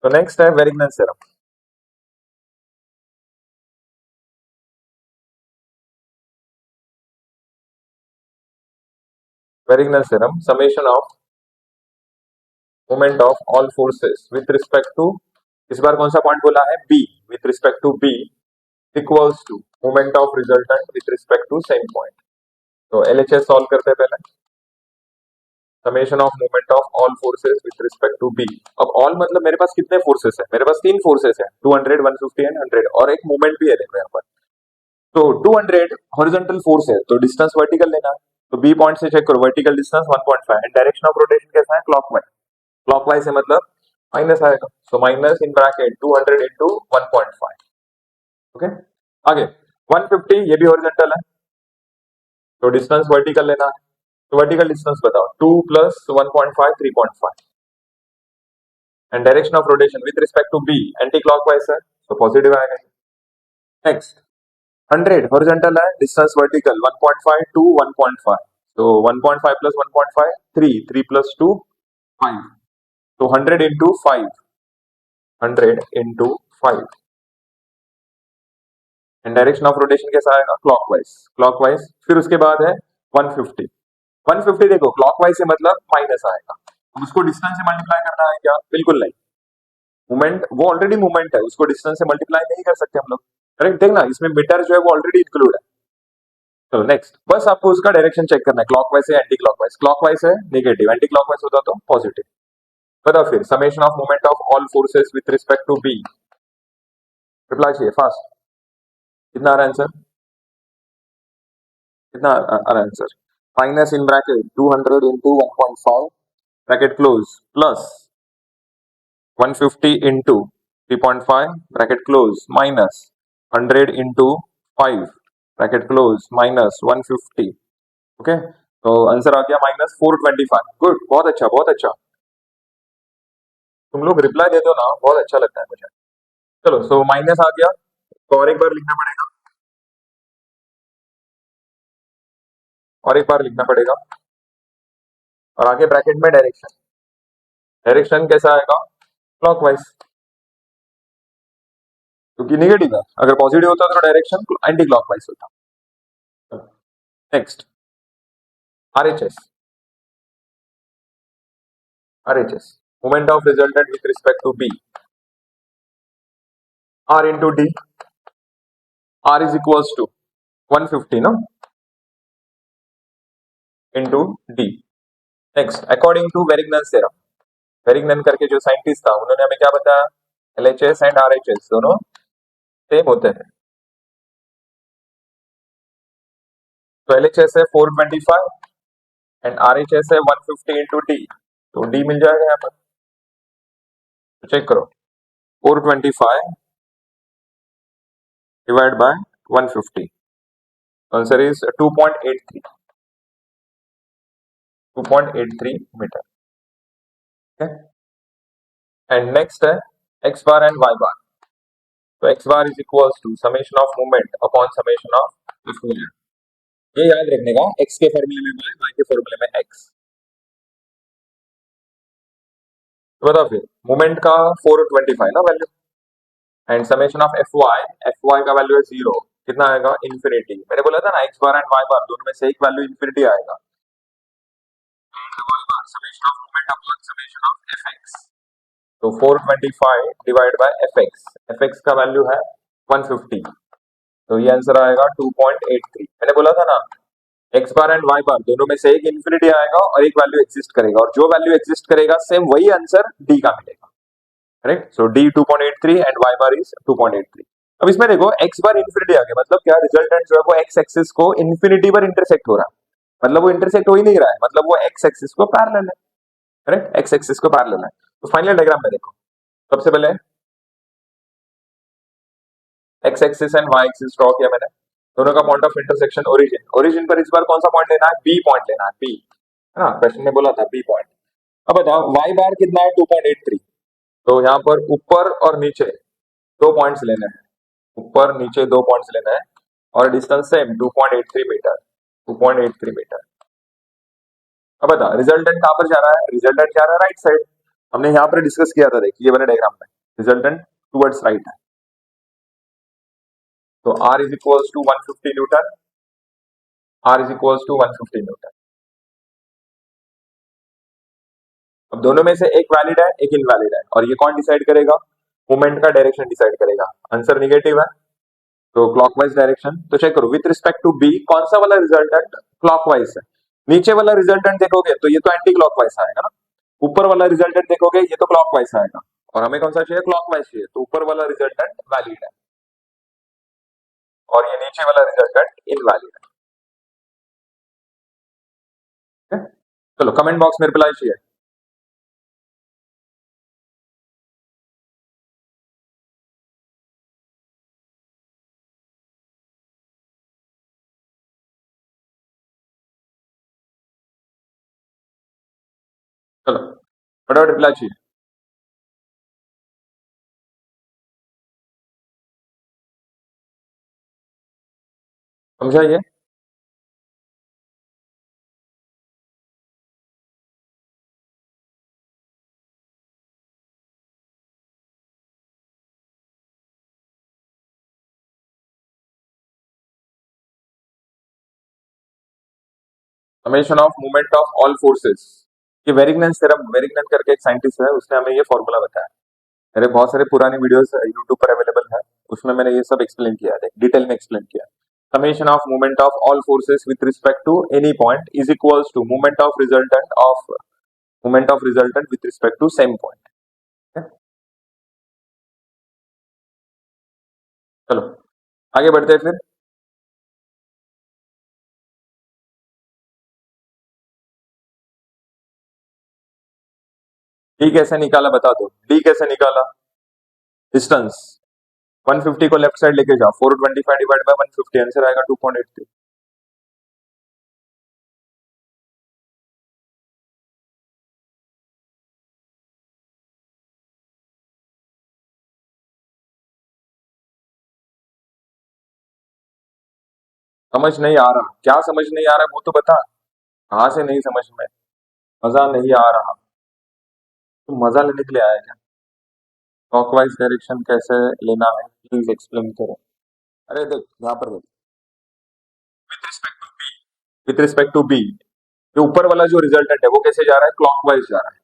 तो नेक्स्ट है Varignon's theorem. Varignon's theorem, summation of moment of all forces with respect to, इस बार कौन सा पॉइंट बोला है? B, with respect to B equals to moment of resultant with respect to same point. तो एलएचएस सॉल्व करते हैं पहले। Summation of moment of all forces with respect to B. अब ऑल मतलब मेरे पास कितने फोर्सेस है? मेरे पास तीन फोर्सेस है, 200, 150 एंड 100, और एक मोमेंट भी है, देखो यहाँ पर। तो 200 हॉरिजॉन्टल फोर्स है, तो डिस्टेंस वर्टिकल लेना है। तो बी पॉइंट से चेक करो, vertical distance 1.5 and direction of rotation कैसा है? क्लॉकवाइज। क्लॉकवाइज है मतलब माइनस आएगा, so minus in bracket 200 into 1.5। Okay, आगे 150, ये भी हॉरिजॉन्टल है, तो डिस्टेंस वर्टिकल लेना है। तो वर्टिकल डिस्टेंस बताओ, 2 plus 1.5 3.5 and direction of rotation with respect to B anti clockwise है, तो पॉजिटिव आएगा। नेक्स्ट 100 हॉरिजॉन्टल है, डिस्टेंस वर्टिकल 1.5 टू 1.5, तो 1.5 प्लस 1.5 3, 3 प्लस 2 5, तो 100 into 5, 100 into 5 and direction of rotation कैसा आएगा? Clockwise, clockwise. फिर उसके बाद है 150, 150 देखो क्लॉकवाइज से मतलब माइनस आएगा, अब उसको डिस्टेंस से मल्टीप्लाई करना है क्या? बिल्कुल नहीं, मूवमेंट वो ऑलरेडी मूवमेंट है, उसको डिस्टेंस से मल्टीप्लाई नहीं कर सकते हम लोग। करेक्ट, देखना इसमें मीटर जो है वो ऑलरेडी इंक्लूड है। चलो नेक्स्ट, बस आपको उसका डायरेक्शन चेक करना है, क्लॉकवाइज है एंटी क्लॉकवाइज, क्लॉकवाइज है नेगेटिव, एंटी क्लॉकवाइज होता तो पॉजिटिव। बताओ फिर summation of moment of all forces with respect to B, reply चाहिए फास्ट। कितना आ रहा है आंसर? कितना आ रहा है answer? Minus in bracket 200 into 1.5 bracket close plus 150 into 3.5 bracket close minus 100 into 5 bracket close minus 150। Okay, तो आंसर आ गया माइनस 425। गुड, बहुत अच्छा, बहुत अच्छा। तुम लोग रिप्लाई दे दो ना, बहुत अच्छा लगता है मुझे। चलो सो माइनस आ गया, तो और एक बार लिखना पड़ेगा, और एक बार लिखना पड़ेगा, और आगे ब्रैकेट में डायरेक्शन, डायरेक्शन कैसा आएगा? क्लॉकवाइज, क्योंकि नेगेटिव है, अगर पॉजिटिव होता तो डायरेक्शन एंटी क्लॉकवाइज होता। Next RHS, RHS moment of resultant with respect to B, R into D, are is equals to 150 ना into D. Next according to Varignon theorem, Varignon करके जो scientist था उन्होंने हमें क्या बताया? LHS एंड RHS दोनों सेम होते हैं। तो LHS है 425 एंड RHS है 150 इंटू डी, तो डी मिल जाएगा यहाँ पर। तो चेक करो 425 divide by 150, answer is 2.83 metre. And next है x bar and y bar. तो x bar is equals to summation of moment upon summation of F1। ये याद रखने का, x के फॉर्मूले में y के फॉर्मूले में x। तो बताओ फिर मोमेंट का 425 ना value, and summation of Fy का वैल्यू है 0, कितना आएगा इन्फिनिटी। मैंने बोला था ना x बार एंड y बार दोनों में से एक वैल्यू इन्फिनिटी आएगा। Summation of moment upon summation of Fx, तो 425 डिवाइड बाय Fx का वैल्यू है 150, तो ये आंसर आएगा 2.83। मैंने बोला था ना x बार एंड y बार दोनों में से एक इन्फिनिटी आएगा और एक वैल्यू एग्जिस्ट करेगा, और जो वैल्यू एग्जिस्ट करेगा सेम वही आंसर d का मिलेगा। Correct, so d 2.83 and y bar is 2.83। अब इसमें देखो x बार इन्फिनिटी आ गया, मतलब क्या रिजल्टेंट जो है वो x एक्सिस को इन्फिनिटी पर इंटरसेक्ट हो रहा है, मतलब वो इंटरसेक्ट हो ही नहीं रहा है, मतलब वो x एक्सिस को पैरेलल है। करेक्ट, x एक्सिस को पैरेलल है। तो फाइनल डायग्राम में देखो, सबसे पहले x axis and y axis draw किया मैंने, दोनों का पॉइंट ऑफ इंटरसेक्शन ओरिजिन पर इस बार कौन सा पॉइंट लेना है, b पॉइंट लेना है, b है ना, क्वेश्चन में बोला था b पॉइंट। अब बताओ y बार कितना है 2.83, तो यहाँ पर ऊपर और नीचे दो पॉइंट्स लेने हैं, ऊपर नीचे दो पॉइंट्स लेना है, और डिस्टेंस सेम 2.83 मीटर, 2.83 मीटर। अब बता रिजल्टेंट कहां पर जा रहा है, रिजल्टेंट जा रहा है राइट साइड, हमने यहाँ पर डिस्कस किया था, देखिए ये वाले डायग्राम में रिजल्टेंट टुवर्ड्स राइट है। तो R is equals to 150 newton, R is equals to 150 newton. अब दोनों में से एक वैलिड है एक इनवैलिड है, और ये कौन डिसाइड करेगा, मोमेंट का डायरेक्शन डिसाइड करेगा। आंसर निगेटिव है तो क्लॉकवाइज डायरेक्शन। तो चेक करो विथ रिस्पेक्ट टू बी कौन सा वाला रिजल्टेंट क्लॉकवाइज है, नीचे वाला रिजल्टेंट देखोगे तो ये तो एंटी क्लॉकवाइज आएगा ना, ऊपर वाला रिजल्टेंट देखोगे ये तो क्लॉकवाइज आएगा, और हमें कौन सा चाहिए क्लॉकवाइज चाहिए, तो ऊपर वाला रिजल्टेंट वैलिड है और ये नीचे वाला रिजल्टेंट इनवैलिड है। चलो कमेंट बॉक्स में रिप्लाई चाहिए। चलो फटाफट रिप्लाई चाहिए। समझाइए। Summation of movement of all forces, ये वेरिग्नन थ्योरम, वेरिग्नन करके एक साइंटिस्ट है, उसने हमें ये फॉर्मूला बताया। मेरे बहुत सारे पुरानी वीडियोस यूट्यूब पर अवेलेबल है, उसमें मैंने ये सब एक्सप्लेन किया है, डिटेल में एक्सप्लेन किया। Summation of movement of all forces with respect to any point is equals to movement of resultant with respect to same point. चलो आगे बढ़ते हैं फिर। डी कैसे निकाला बता दो, डी कैसे निकाला, डिस्टेंस 150 को लेफ्ट साइड लेके जाओ, 425 डिवाइड बाय 150, आंसर आएगा 2.83। समझ नहीं आ रहा, क्या समझ नहीं आ रहा वो तो बता, कहां से नहीं समझ में, मजा नहीं आ रहा, तो मजा लेने के लिए आया क्या, क्लॉकवाइज डायरेक्शन कैसे लेना है प्लीज एक्सप्लेन करो। अरे देख यहाँ पर देख, with respect to B, with respect to B, ये ऊपर वाला जो रिजल्टेंट है वो कैसे जा रहा है, क्लॉकवाइज जा रहा है,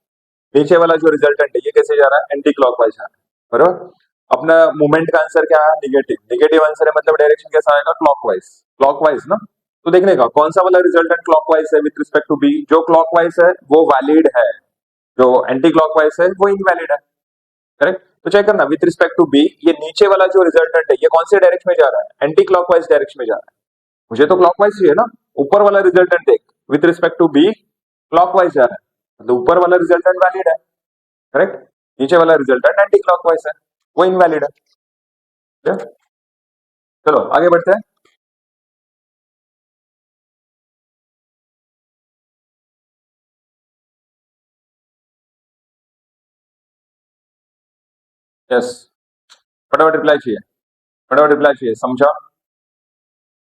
नीचे वाला जो रिजल्टेंट है ये कैसे जा रहा है, एंटी क्लॉकवाइज जा रहा है, बरोबर। अपना मूवमेंट का आंसर क्या है, निगेटिव, निगेटिव आंसर है, मतलब डायरेक्शन कैसा आएगा, क्लॉकवाइज, क्लॉकवाइज ना। तो देखने का कौन सा वाला रिजल्टेंट क्लॉकवाइज है विथ रिस्पेक्ट टू बी, जो क्लॉकवाइज है वो वैलिड है, जो एंटी क्लॉकवाइज है वो इनवैलिड है। करेक्ट, तो चेक करना विथ रिस्पेक्ट टू बी, ये नीचे वाला जो रिजल्टेंट है ये कौन से डायरेक्शन में जा रहा है, एंटी क्लॉकवाइज डायरेक्शन में जा रहा है। मुझे तो क्लॉकवाइज चाहिए ना, ऊपर वाला रिजल्टेंट देख with respect to B clockwise जा रहा है, मतलब ऊपर वाला रिजल्टेंट वैलिड है, करेक्ट। नीचे वाला रिजल्टेंट एंटी क्लॉकवाइज है, वो इनवैलिड है। Clear? चलो आगे बढ़ते हैं। यस, फटाफट रिप्लाई चाहिए, फटाफट रिप्लाई चाहिए, समझा?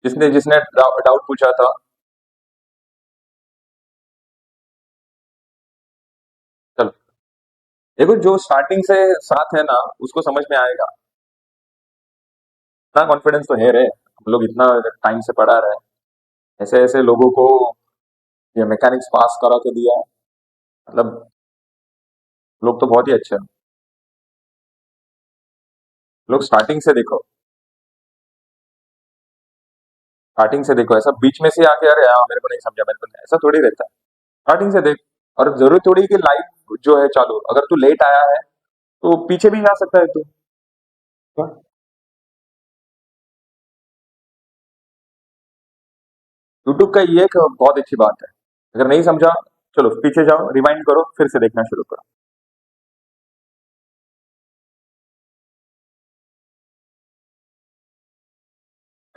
जिसने जिसने डाउट पूछा था। चलो देखो, जो स्टार्टिंग से साथ है ना उसको समझ में आएगा। इतना कॉन्फिडेंस तो है रे, हम लोग इतना टाइम से पढ़ा रहे हैं, ऐसे ऐसे लोगों को ये मैकेनिक्स पास करा के दिया है, मतलब लोग तो बहुत ही अच्छे हैं। लोग स्टार्टिंग से देखो, स्टार्टिंग से देखो, ऐसा बीच में से आके अरे हाँ मेरे को नहीं समझा, मेरे को नहीं, ऐसा थोड़ी रहता है। स्टार्टिंग से देख, और जरूरी थोड़ी कि लाइव जो है चालू, अगर तू लेट आया है तो पीछे भी जा सकता है तू। यूट्यूब का ये एक बहुत अच्छी बात है, अगर नहीं समझा चलो पीछे जाओ, रिवाइंड करो, फिर से देखना शुरू करो।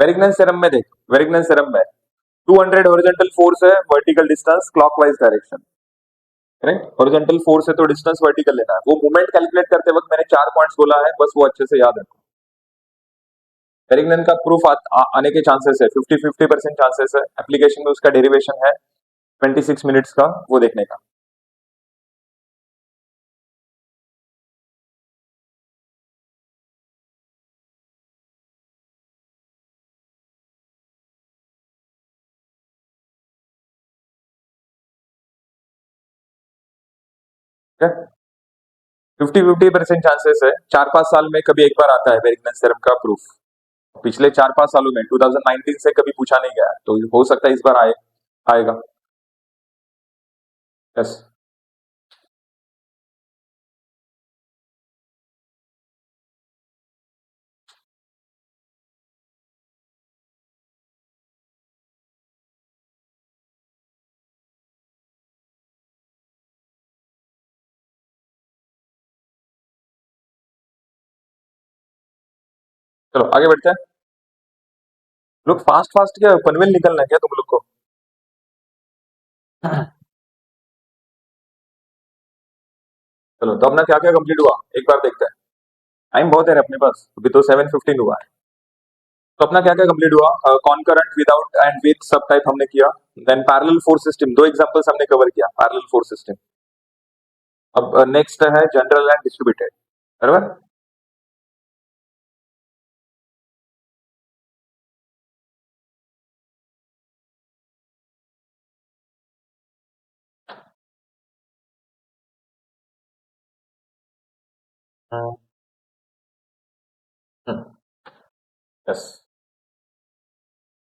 वेरिगनेस थ्योरम में देख, वेरिगनेस थ्योरम में 200 हॉरिजॉन्टल फोर्स है, vertical distance clockwise direction, right. Horizontal force है तो डिस्टेंस वर्टिकल लेना है। वो मूवमेंट कैलकुलेट करते वक्त मैंने 4 पॉइंट्स बोला है, बस वो अच्छे से याद रखो। वेरिगनन का प्रूफ आने के चांसेस है, 50-50% चांसेस है। एप्लीकेशन में उसका डेरिवेशन है 26 मिनट्स का, वो देखने का। ठीक है, 50-50% चांसेस है। 4-5 साल में कभी एक बार आता है वेरिगनन थ्योरम का प्रूफ। पिछले 4-5 सालों में 2019 से कभी पूछा नहीं गया है, तो हो सकता है इस बार आएगा। यस, चलो आगे बढ़ते हैं। लोग फास्ट फास्ट क्या पनवेल निकलना है क्या तुम लोग को? चलो तो अपना क्या क्या कंप्लीट हुआ एक बार देखते हैं, टाइम बहुत है अपने पास, अभी तो 7:15 हुआ है। तो अपना क्या क्या कंप्लीट हुआ, कॉन्करेंट, विदाउट एंड विथ सब टाइप हमने किया। Then parallel force system, 2 examples हमने कवर किया पैरेलल फोर्स सिस्टम। अब नेक्स्ट है जनरल एंड डिस्ट्रीब्यूटेड, बराबर। यस,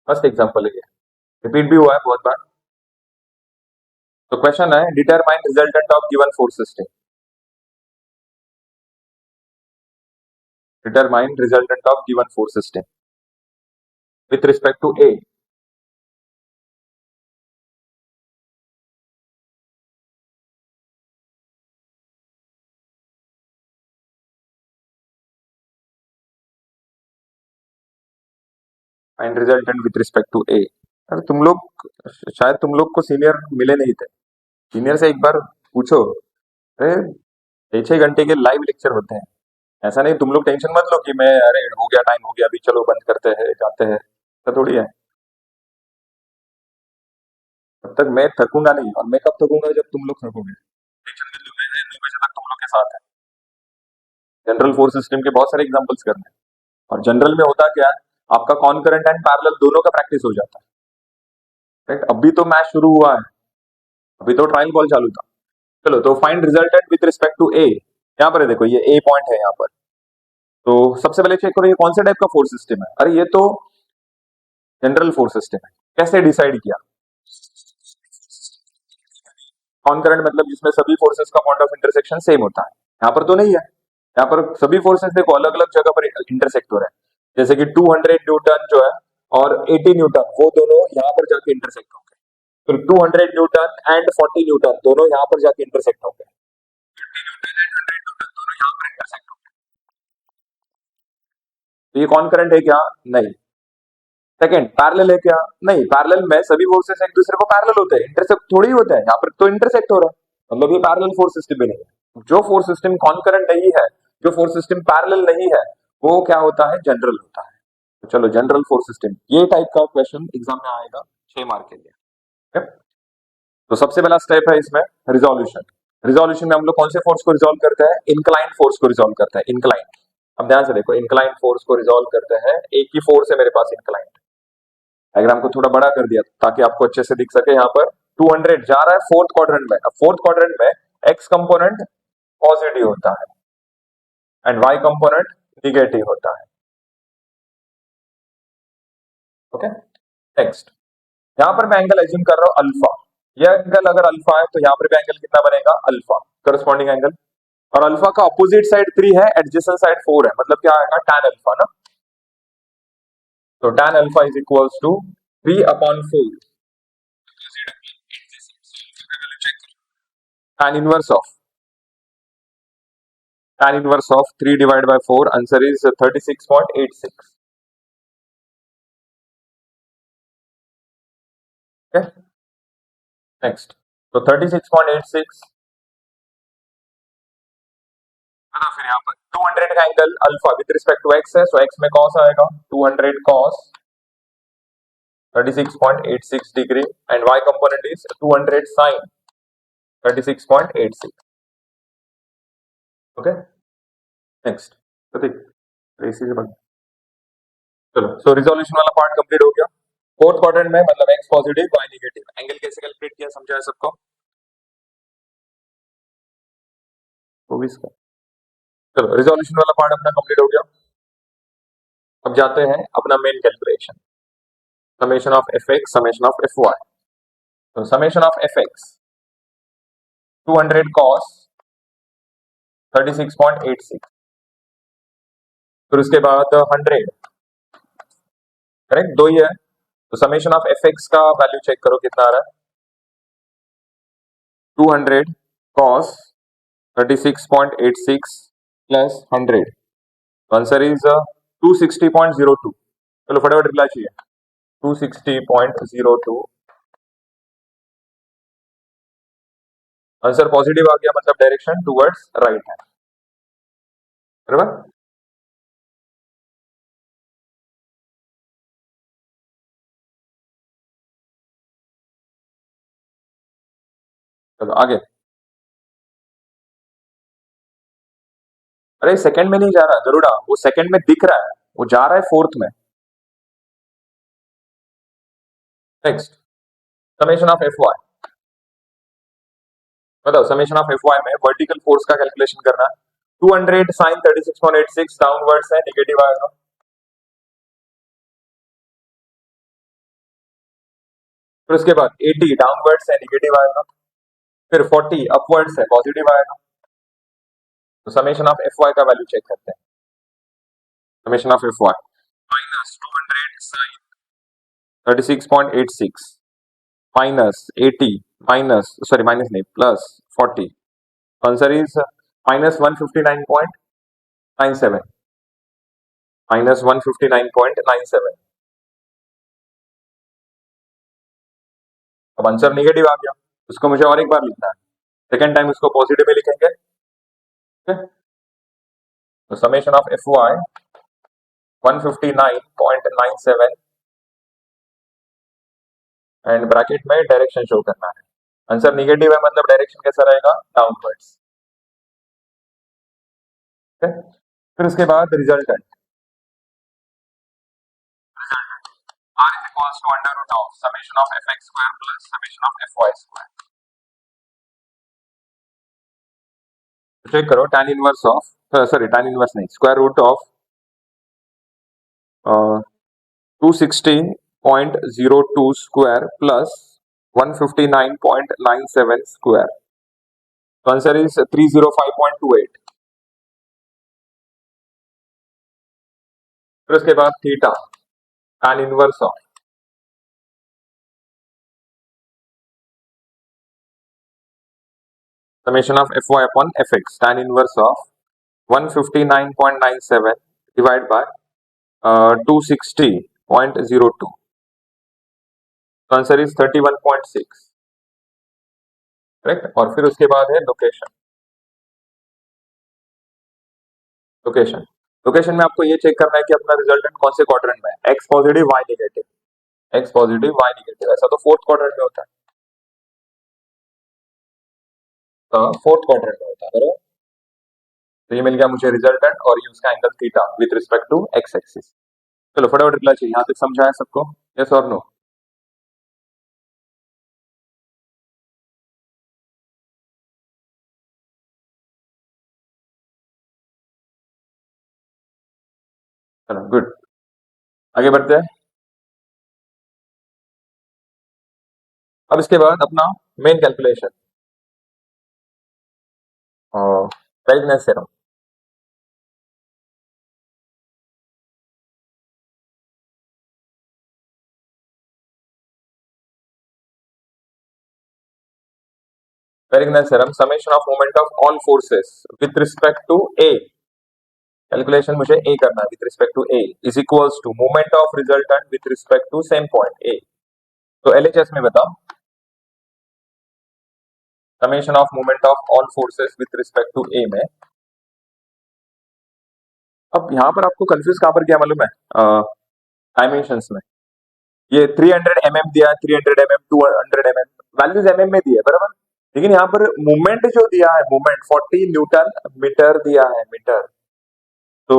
फर्स्ट एग्जांपल है ये, रिपीट भी हुआ है बहुत बार। तो क्वेश्चन है determine resultant of given force system, determine resultant of given force system with respect to A. Find resultant with respect to A. अरे तुम लोग, शायद तुम लोग को सीनियर मिले नहीं थे, सीनियर से एक बार पूछो। अरे 6-6 घंटे के लाइव लेक्चर होते हैं, ऐसा नहीं तुम लोग टेंशन मत लो कि मैं अरे हो गया टाइम, हो गया अभी चलो बंद करते हैं जाते हैं, ऐसा थोड़ी है। तब तक मैं थकूंगा नहीं, और मैं कब थकूंगा जब तुम लोग थकोगे। टेंशन मत लो, मैं 9 बजे तक तुम लोग के साथ है। जनरल फोर्स सिस्टम के बहुत सारे एग्जांपल्स करने हैं, और जनरल में होता क्या है, आपका कॉन्करेंट एंड पैरेलल दोनों का प्रैक्टिस हो जाता है, राइट। अभी तो मैच शुरू हुआ है, अभी तो ट्रायल बॉल चालू था। चलो तो find resultant with respect to A, यहाँ पर है देखो, ये ए पॉइंट है यहाँ पर। तो सबसे पहले चेक करो ये कौन से टाइप का फोर्स सिस्टम है। अरे ये तो जनरल फोर्स सिस्टम है। कैसे डिसाइड किया? कॉन्करेंट मतलब जिसमें सभी फोर्सेस का पॉइंट ऑफ इंटरसेक्शन सेम होता है, यहाँ पर तो नहीं है। यहाँ पर सभी फोर्सेस देखो अलग अलग जगह पर इंटरसेक्ट हो रहे हैं, जैसे कि 200 न्यूटन जो है और 80 न्यूटन वो दोनों यहाँ पर जाके इंटरसेक्ट होंगे, फिर 200 न्यूटन एंड 40 न्यूटन दोनों यहाँ पर जाके इंटरसेक्ट होंगे, 50 न्यूटन एंड 100 न्यूटन दोनों यहाँ पर इंटरसेक्ट होंगे। तो ये कौन करंट है क्या? नहीं। सेकंड, पैरेलल है क्या? नहीं, पैरेलल में सभी फोर्सेस एक दूसरे को पैरेलल होते हैं, इंटरसेक्ट थोड़ी होता है, यहाँ पर तो इंटरसेक्ट हो रहा है, मतलब ये पैरेलल फोर्स सिस्टम भी नहीं है। जो फोर्स सिस्टम कॉन्करेंट नहीं है, जो फोर्स सिस्टम पैरेलल नहीं है, वो क्या होता है? जनरल होता है। तो चलो जनरल फोर्स सिस्टम, ये टाइप का क्वेश्चन एग्जाम में आएगा 6 मार्क के लिए। okay? तो सबसे पहला स्टेप है इसमें रिजोल्यूशन। रिजोल्यूशन में हम लोग कौन से फोर्स को रिजोल्व करते हैं? इंक्लाइन फोर्स को रिजोल्व करते हैं, इंक्लाइन। अब ध्यान से देखो, इंक्लाइन फोर्स को रिजोल्व करते हैं, एक ही फोर्स है मेरे पास इंक्लाइन। डायग्राम को थोड़ा बड़ा कर दिया ताकि आपको अच्छे से दिख सके। यहाँ पर 200 जा रहा है फोर्थ क्वाड्रेंट में। अब फोर्थ क्वाड्रेंट में एक्स कंपोनेंट पॉजिटिव होता है एंड वाई कंपोनेंट निगेटिव होता है। ओके, नेक्स्ट, यहाँ पर मैं एंगल एज्यूम कर रहा हूँ अल्फा। यह एंगल अगर अल्फा है तो यहाँ पर भी एंगल कितना बनेगा? Alpha, corresponding angle. और अल्फा का अपोजिट साइड 3 है, एडजेसेंट साइड 4 है, मतलब क्या आएगा? tan अल्फा ना। तो tan alpha is equals to 3/4 tan inverse of 3 divided by 4, answer is 36.86. okay, next, तो 36.86 फिर यहाँ पर 200 का angle alpha with respect to x है, सो एक्स में कॉस आएगा 200 cos 36.86 degree and y component is 200 sin 36.86। Okay, next, तो देख इसी से बन, चलो सो रिजोल्यूशन वाला पार्ट कंप्लीट हो गया। फोर्थ क्वाड्रेंट में मतलब X positive Y negative, angle कैसे कैलकुलेट किया समझा है सबको? वो भी इसका, चलो रिजोल्यूशन वाला पार्ट अपना कंप्लीट हो गया। अब जाते हैं अपना main calculation, summation of F x, summation of F Y. तो summation of F X 200 cos 36.86, फिर उसके बाद 100, करेक्ट, दो ही है, तो समेशन ऑफ एफ एक्स का वैल्यू चेक करो कितना आ रहा है? 200 cos 36.86 प्लस 100, आंसर इज 260.02। चलो फटाफट रिप्लाई चाहिए, 260.02, आंसर पॉजिटिव आ गया, मतलब डायरेक्शन टुवर्ड्स राइट है, बराबर। चलो आगे, अरे सेकंड में नहीं जा रहा गरुड़ा, वो सेकंड में दिख रहा है, वो जा रहा है फोर्थ में। Next, summation of F Y, बताओ समेशन ऑफ एफ वाई में वर्टिकल फोर्स का कैलकुलेशन करना है। 200 sin 36.86 डाउनवर्ड्स है, नेगेटिव आएगा, फिर उसके बाद 80 डाउनवर्ड्स है, नेगेटिव आएगा, फिर 40 अपवर्ड्स है, पॉजिटिव आएगा। तो समेशन ऑफ एफ वाई का वैल्यू चेक करते हैं। Summation of F Y minus 200 sin 36.86 minus 80 minus sorry minus नहीं plus 40, answer is minus 159.97, minus 159.97। अब आंसर नेगेटिव आ गया, उसको मुझे और एक बार लिखना है, सेकेंड टाइम उसको पॉजिटिव में लिखेंगे। तो summation of F Y 159.97 and bracket में डायरेक्शन शो करना है, आंसर नेगेटिव है, मतलब डायरेक्शन कैसा रहेगा? डाउनवर्ड्स। फिर उसके बाद resultant, r is equals to under root of summation of fx square plus summation of fy square। Check करो, tan inverse of sorry tan inverse नहीं, square root of 260.02 square plus 159.97 square, तो answer is 305.28। फिर उसके बाद theta tan inverse of summation of fy upon fx tan inverse of 159.97 divided by 260.02. तो answer is 31.6, correct. और फिर उसके बाद है लोकेशन। लोकेशन लोकेशन में आपको ये चेक करना है कि अपना रिजल्टेंट कौन से क्वाड्रेंट में है, X positive Y negative, X positive Y negative. ऐसा तो फोर्थ क्वाड्रेंट में होता है, तो फोर्थ क्वाड्रेंट में होता है, बराबर। तो ये मिल गया मुझे रिजल्टेंट और ये उसका angle theta with respect to x axis. चलो फटाफट रिप्लाई चाहिए, यहाँ तक समझा है सबको, यस और नो? चलो गुड, आगे बढ़ते हैं। अब इसके बाद अपना मेन कैलकुलेशन और Varignon's theorem. Varignon's theorem, summation of moment of all forces with respect to A, calculation मुझे ए करना है with respect to A is equals to moment of resultant with respect to same point A. तो LHS में बताओ, summation of moment of all forces with respect to A में। अब यहाँ पर आपको कंफ्यूज कहां पर किया मालूम है, डायमेंशंस में। ये 300 mm दिया है, 300 mm, 200 mm, वैल्यूज mm में दी है, बराबर। लेकिन यहाँ पर मूवमेंट जो दिया है, मूवमेंट 40 न्यूटन मीटर दिया है, मीटर। तो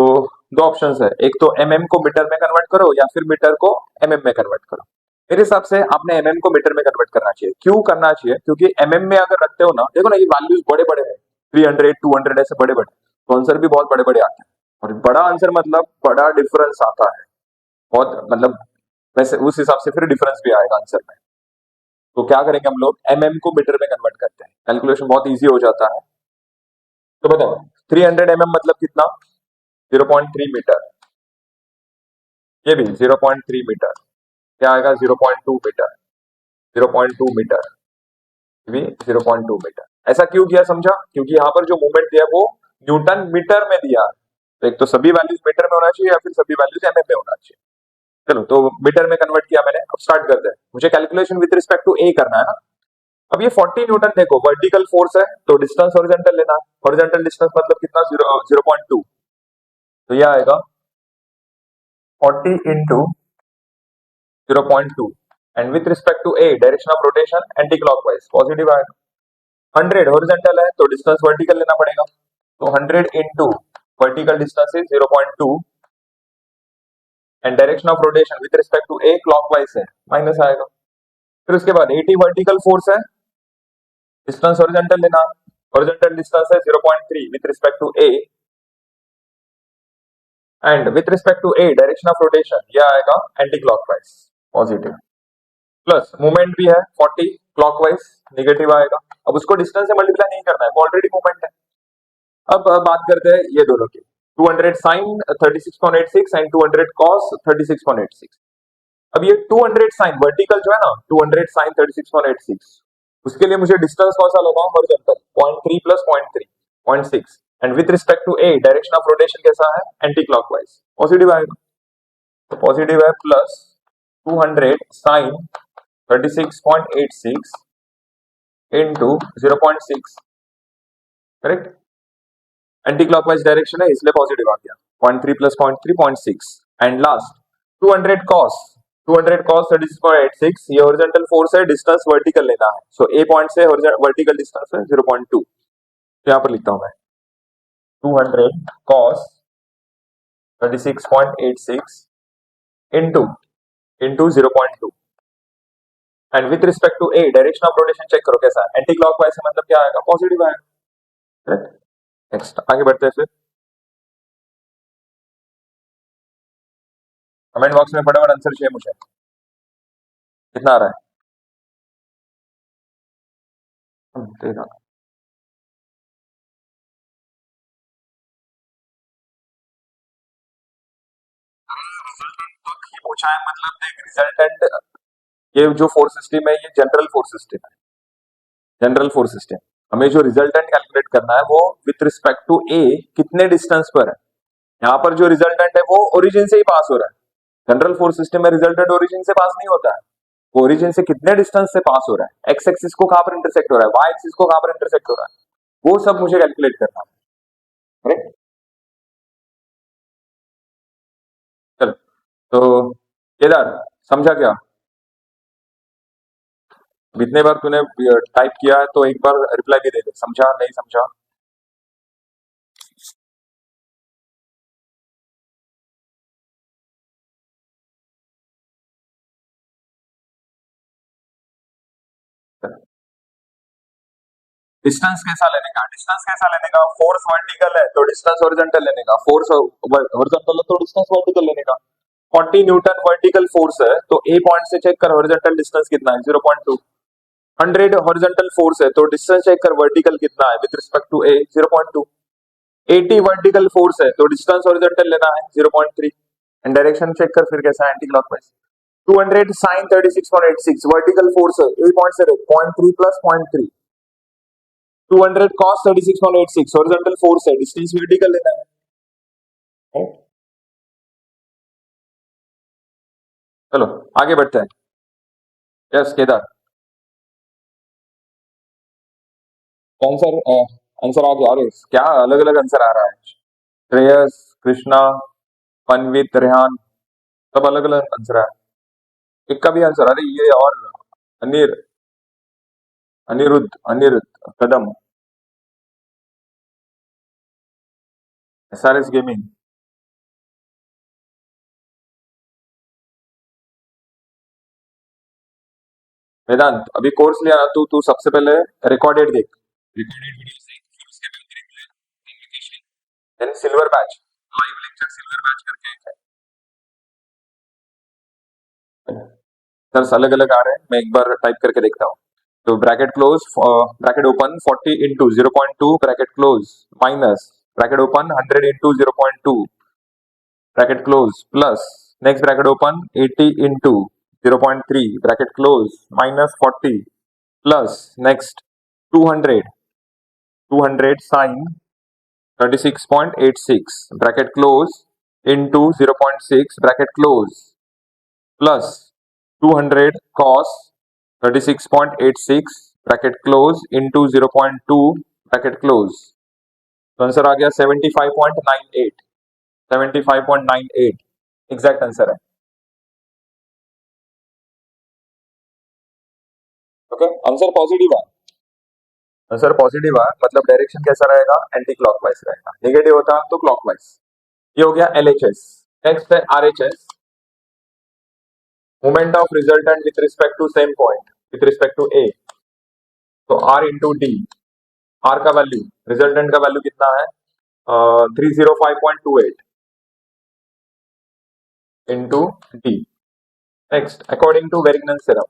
दो ऑप्शंस है, एक तो mm को मीटर में कन्वर्ट करो या फिर मीटर को mm में कन्वर्ट करो। मेरे हिसाब से आपने mm को मीटर में कन्वर्ट करना चाहिए। क्यों करना चाहिए? क्योंकि mm में अगर रखते हो ना, देखो ना ये वैल्यूज बड़े बड़े हैं, 300 200 ऐसे बड़े बड़े, तो आंसर भी बहुत बड़े बड़े आते हैं। और बड़ा आंसर मतलब बड़ा डिफरेंस आता है, बहुत मतलब वैसे उस हिसाब से फिर डिफरेंस भी आएगा आंसर में। तो क्या करेंगे हम लोग, को मीटर में कन्वर्ट करते हैं, कैलकुलेशन बहुत इजी हो जाता है। तो बताओ 300 मतलब कितना, 0.3 मीटर, ये भी 0.3 मीटर, क्या आएगा 0.2 मीटर, 0.2 मीटर, भी 0.2 मीटर। ऐसा क्यों किया समझा? क्योंकि यहाँ पर जो मूवमेंट दिया वो न्यूटन मीटर में दिया, तो एक तो सभी वैल्यूज मीटर में होना चाहिए या फिर सभी वैल्यूज में होना चाहिए। चलो तो मीटर में कन्वर्ट किया मैंने, अब स्टार्ट करते हैं। मुझे कैलकुलेशन विद रिस्पेक्ट टू ए करना है ना। अब ये 40 न्यूटन देखो वर्टिकल फोर्स है, तो डिस्टेंस हॉरिजॉन्टल लेना है। हॉरिजॉन्टल डिस्टेंस मतलब कितना, 0.2, तो ये आएगा 40 into 0.2 and with respect to A direction of rotation anti clockwise positive आएगा। 100 हॉरिजॉन्टल है तो डिस्टेंस वर्टिकल लेना पड़ेगा, तो 100 into vertical distance is 0.2 and direction of rotation with respect to A clockwise है, माइनस आएगा। फिर उसके बाद 80 वर्टिकल फोर्स है, डिस्टेंस हॉरिजॉन्टल लेना, हॉरिजॉन्टल डिस्टेंस है 0.3 with respect to A and with respect to A direction of rotation ये आएगा anti clockwise positive, plus movement भी है 40 क्लॉकवाइज नेगेटिव आएगा। अब उसको डिस्टेंस से मल्टीप्लाई नहीं करना है, वो ऑलरेडी मूवमेंट है। अब बात करते हैं ये दोनों की, 200 साइन 36.86 एंड 200 कॉस 36.86। अब ये 200 साइन वर्टिकल जो है ना, 200 साइन 36.86, उसके लिए मुझे डिस्टेंस कौन सा लेना है, horizontal, 0.3 plus 0.3 0.6 and with respect to A direction of rotation कैसा है, एंटी क्लॉकवाइज पॉजिटिव आएगा। तो पॉजिटिव है plus 200 sine 36.86 into 0.6, correct. Anti clockwise direction है इसलिए पॉजिटिव आ गया, 0.3 plus 0.3 0.6 and last 200 cos 200 cos 36.86, ये हॉरिजॉन्टल फोर्स है, डिस्टेंस वर्टिकल लेना है, सो ए पॉइंट से वर्टिकल डिस्टेंस है 0.2, तो यहाँ पर लिखता हूं मैं 200 cos 36.86 into 0.2 and with respect to A direction of rotation check करो कैसा है, एंटी क्लॉकवाइज मतलब क्या आएगा, पॉजिटिव आएगा, करेक्ट। नेक्स्ट आगे बढ़ते हैं, फिर कमेंट बॉक्स में फटाफट आंसर चाहिए मुझे, कितना आ रहा है। ठीक है, पूछा है मतलब देख रिजल्टेंट, ये जो फोर्स सिस्टम है ये जनरल फोर्स सिस्टम है, जनरल फोर्स सिस्टम। हमें जो रिजल्टेंट कैलकुलेट करना है वो विथ रिस्पेक्ट टू ए कितने डिस्टेंस पर है। यहाँ पर जो रिजल्टेंट है वो ओरिजिन से ही पास हो रहा है। जनरल फोर्स सिस्टम में रिजल्टेंट ओरिजिन से पास नहीं होता है, वो ओरिजिन से कितने डिस्टेंस से पास हो रहा है, एक्स एक्सिस को कहां पर इंटरसेक्ट हो रहा है, वाई एक्सिस को कहां पर इंटरसेक्ट हो रहा है, वो सब मुझे कैलकुलेट करना है। करेक्ट। चलो तो केदार समझा क्या? जितने बार तूने टाइप किया है तो एक बार रिप्लाई भी दे दे, समझा नहीं समझा। डिस्टेंस कैसा लेने का, डिस्टेंस कैसा लेने का, फोर्स वर्टिकल है तो डिस्टेंस हॉरिजॉन्टल लेने का, फोर्स हॉरिजॉन्टल है तो डिस्टेंस वर्टिकल लेने का। 40 न्यूटन वर्टिकल फोर्स है तो ए पॉइंट से चेक कर हॉरिजॉन्टल डिस्टेंस कितना है, 0.2। 100 हॉरिजॉन्टल फोर्स है तो डिस्टेंस चेक कर वर्टिकल कितना है with respect to A, 0.2। 80 vertical force है तो डिस्टेंस हॉरिजॉन्टल लेना है, 0.3। एंड डायरेक्शन चेक कर फिर कैसा है, anti clockwise. 200 sin 36.86 vertical force है, ए पॉइंट से 0.3 प्लस 0.3। 200 cos 36.86 हॉरिजॉन्टल फोर्स है, डिस्टेंस वर्टिकल लेना है। चलो आगे बढ़ते हैं। यस केदार, आंसर आंसर आ गया। अरे क्या अलग अलग आंसर आ रहा है। श्रेयस, कृष्णा, पनवित, रेहान, सब अलग अलग आंसर है। एक का भी आंसर, अरे ये और अनिर अनिरुद्ध अनिरुद्ध कदम, एसआरएस गेमिंग। वेदांत अभी कोर्स लिया ना तू, तू सबसे पहले रिकॉर्डेड देख, रिकॉर्डेड वीडियो देख, फिर उसके बाद communication, then silver batch, live lecture silver batch करके सर अलग अलग आ रहे हैं, मैं एक बार टाइप करके देखता हूँ। तो bracket close, bracket open 40 into 0.2 bracket close minus bracket open 100 into 0.2 bracket close plus next bracket open 80 into 0.3 bracket close minus 40 plus next 200 sine 36.86 bracket close into 0.6 bracket close plus 200 cos 36.86 bracket close into 0.2 bracket close. तो answer आ गया 75.98, 75.98 exact answer है। Okay answer positive है, answer positive है मतलब direction कैसा रहेगा, anti clockwise रहेगा। नेगेटिव होता तो क्लॉकवाइज। ये हो गया एलएचएस। नेक्स्ट है RHS, moment of resultant with respect to same point with respect to A. तो आर इंटू डी, आर का वैल्यू, रिजल्टेंट का वैल्यू कितना है, 305.28 into D. Next according to Varignon's theorem,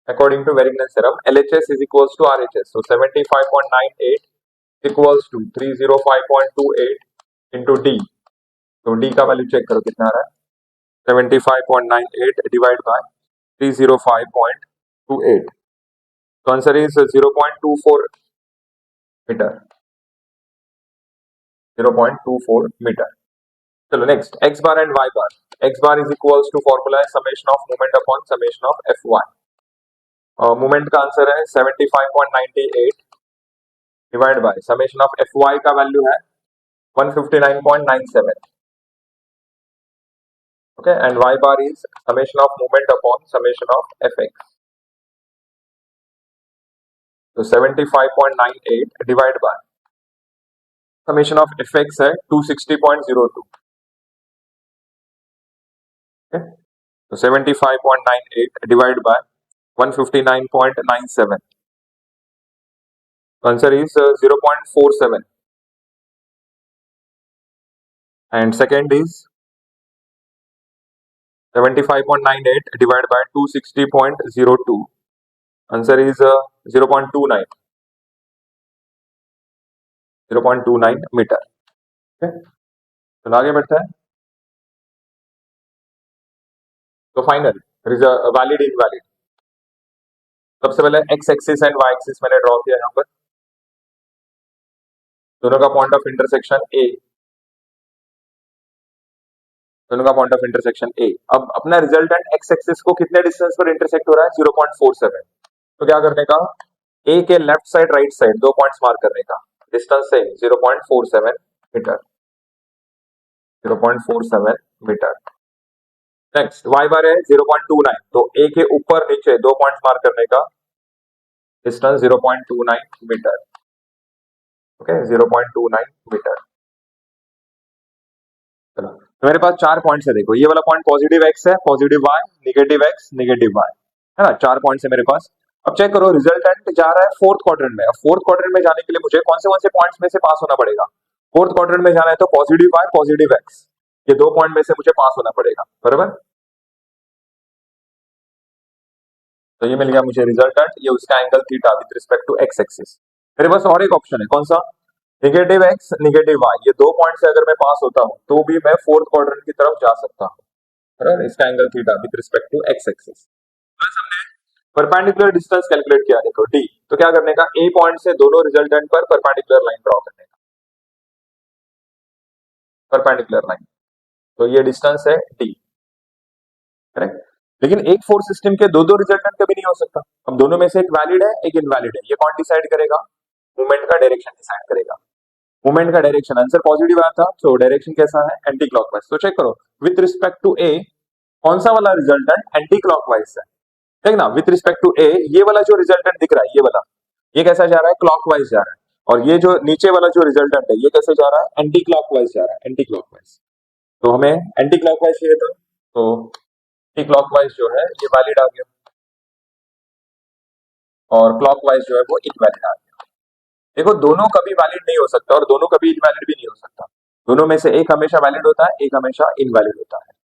according to Varignans theorem, LHS is equals to RHS. So 75.98 equals to 305.28 into D. तो D का value check करो कितना आ रहा है, 75.98 डिवाइड बाय 305.28। तो आंसर इज 0.24 मीटर, 0.24 मीटर। चलो next x bar and y bar. x bar is equals to formula है summation of moment upon summation of Fy। Moment का आंसर है 75.98 divide by summation of Fy का value है 159.97। okay, and y bar is summation of moment upon summation of fx. So 75.98 divided by summation of fx है 260.02। okay, so 75.98 divided by 159.97, answer is 0.47 and second is 75.98 divided by 260.02, answer is 0.29 metre. तो आगे बढ़ते हैं। तो final valid invalid, सबसे पहले x axis and Y axis मैंने draw किया यहाँ पर, दोनों का पॉइंट ऑफ इंटरसेक्शन ए, दोनों का पॉइंट ऑफ इंटरसेक्शन ए। अब अपना रिजल्टेंट एक्स एक्सिस को कितने डिस्टेंस पर इंटरसेक्ट हो रहा है, 0.47। तो क्या करने का, ए के left side right side 2 points mark करने का, डिस्टेंस से 0.47 मीटर, 0.47 मीटर। नेक्स्ट वाई बार है 0.29, तो ए के ऊपर नीचे 2 पॉइंट्स मार्क करने का, डिस्टेंस 0.29 मीटर, ओके 0.29 मीटर। चलो तो मेरे पास 4 पॉइंट्स है, देखो ये वाला पॉइंट पॉजिटिव एक्स है, positive Y, negative x, negative y, है ना, 4 पॉइंट्स है मेरे पास। अब चेक करो, रिजल्टेंट जा रहा है फोर्थ क्वाड्रेंट में। अब फोर्थ क्वाड्रेंट में जाने के लिए मुझे कौन से पॉइंट्स में से पास होना पड़ेगा, फोर्थ क्वाड्रेंट में जाना है तो पॉजिटिव वाई पॉजिटिव एक्स, ये 2 पॉइंट में से मुझे पास होना पड़ेगा, बराबर। तो ये मिल गया मुझे रिजल्टेंट, ये उसका angle theta with respect to x axis. मेरे पास और एक ऑप्शन है, कौन सा, नेगेटिव एक्स नेगेटिव वाई, ये 2 पॉइंट से अगर मैं पास होता हूं तो भी मैं फोर्थ क्वाड्रेंट की तरफ जा सकता हूं, बराबर, इसका angle theta with respect to x axis. Perpendicular distance calculate किया, देखो डी, तो क्या करने का, ए पॉइंट से दोनों रिजल्टेंट पर परपेंडिकुलर लाइन ड्रॉ करने का, परपेंडिकुलर लाइन, तो ये डिस्टेंस है डी, करेक्ट। लेकिन एक फोर्स सिस्टम के दो रिजल्टेंट कभी नहीं हो सकता। अब दोनों में से एक वैलिड है एक इनवैलिड है, ये कौन डिसाइड करेगा, मूवमेंट का डायरेक्शन डिसाइड करेगा। मूवमेंट का डायरेक्शन, आंसर पॉजिटिव आया था, तो डायरेक्शन कैसा है, एंटी क्लॉकवाइज। तो चेक करो विथ रिस्पेक्ट टू ए कौन सा वाला रिजल्टेंट एंटी क्लॉकवाइज है, ठीक ना, विथ रिस्पेक्ट टू ए ये वाला जो रिजल्टेंट दिख रहा है, ये वाला, ये कैसा जा रहा है, क्लॉकवाइज जा रहा है। और ये जो नीचे वाला जो रिजल्टेंट है ये कैसे जा रहा है, एंटी क्लॉकवाइज जा रहा है, एंटी क्लॉकवाइज। तो हमें एंटी क्लॉकवाइज चाहिए था, तो एंटी क्लॉकवाइज जो है ये वैलिड आ गया, और क्लॉकवाइज जो है वो इनवैलिड आ गया। देखो दोनों कभी वैलिड नहीं हो सकता और दोनों कभी इनवैलिड भी नहीं हो सकता, दोनों में से एक हमेशा वैलिड होता है, एक हमेशा इनवैलिड होता है।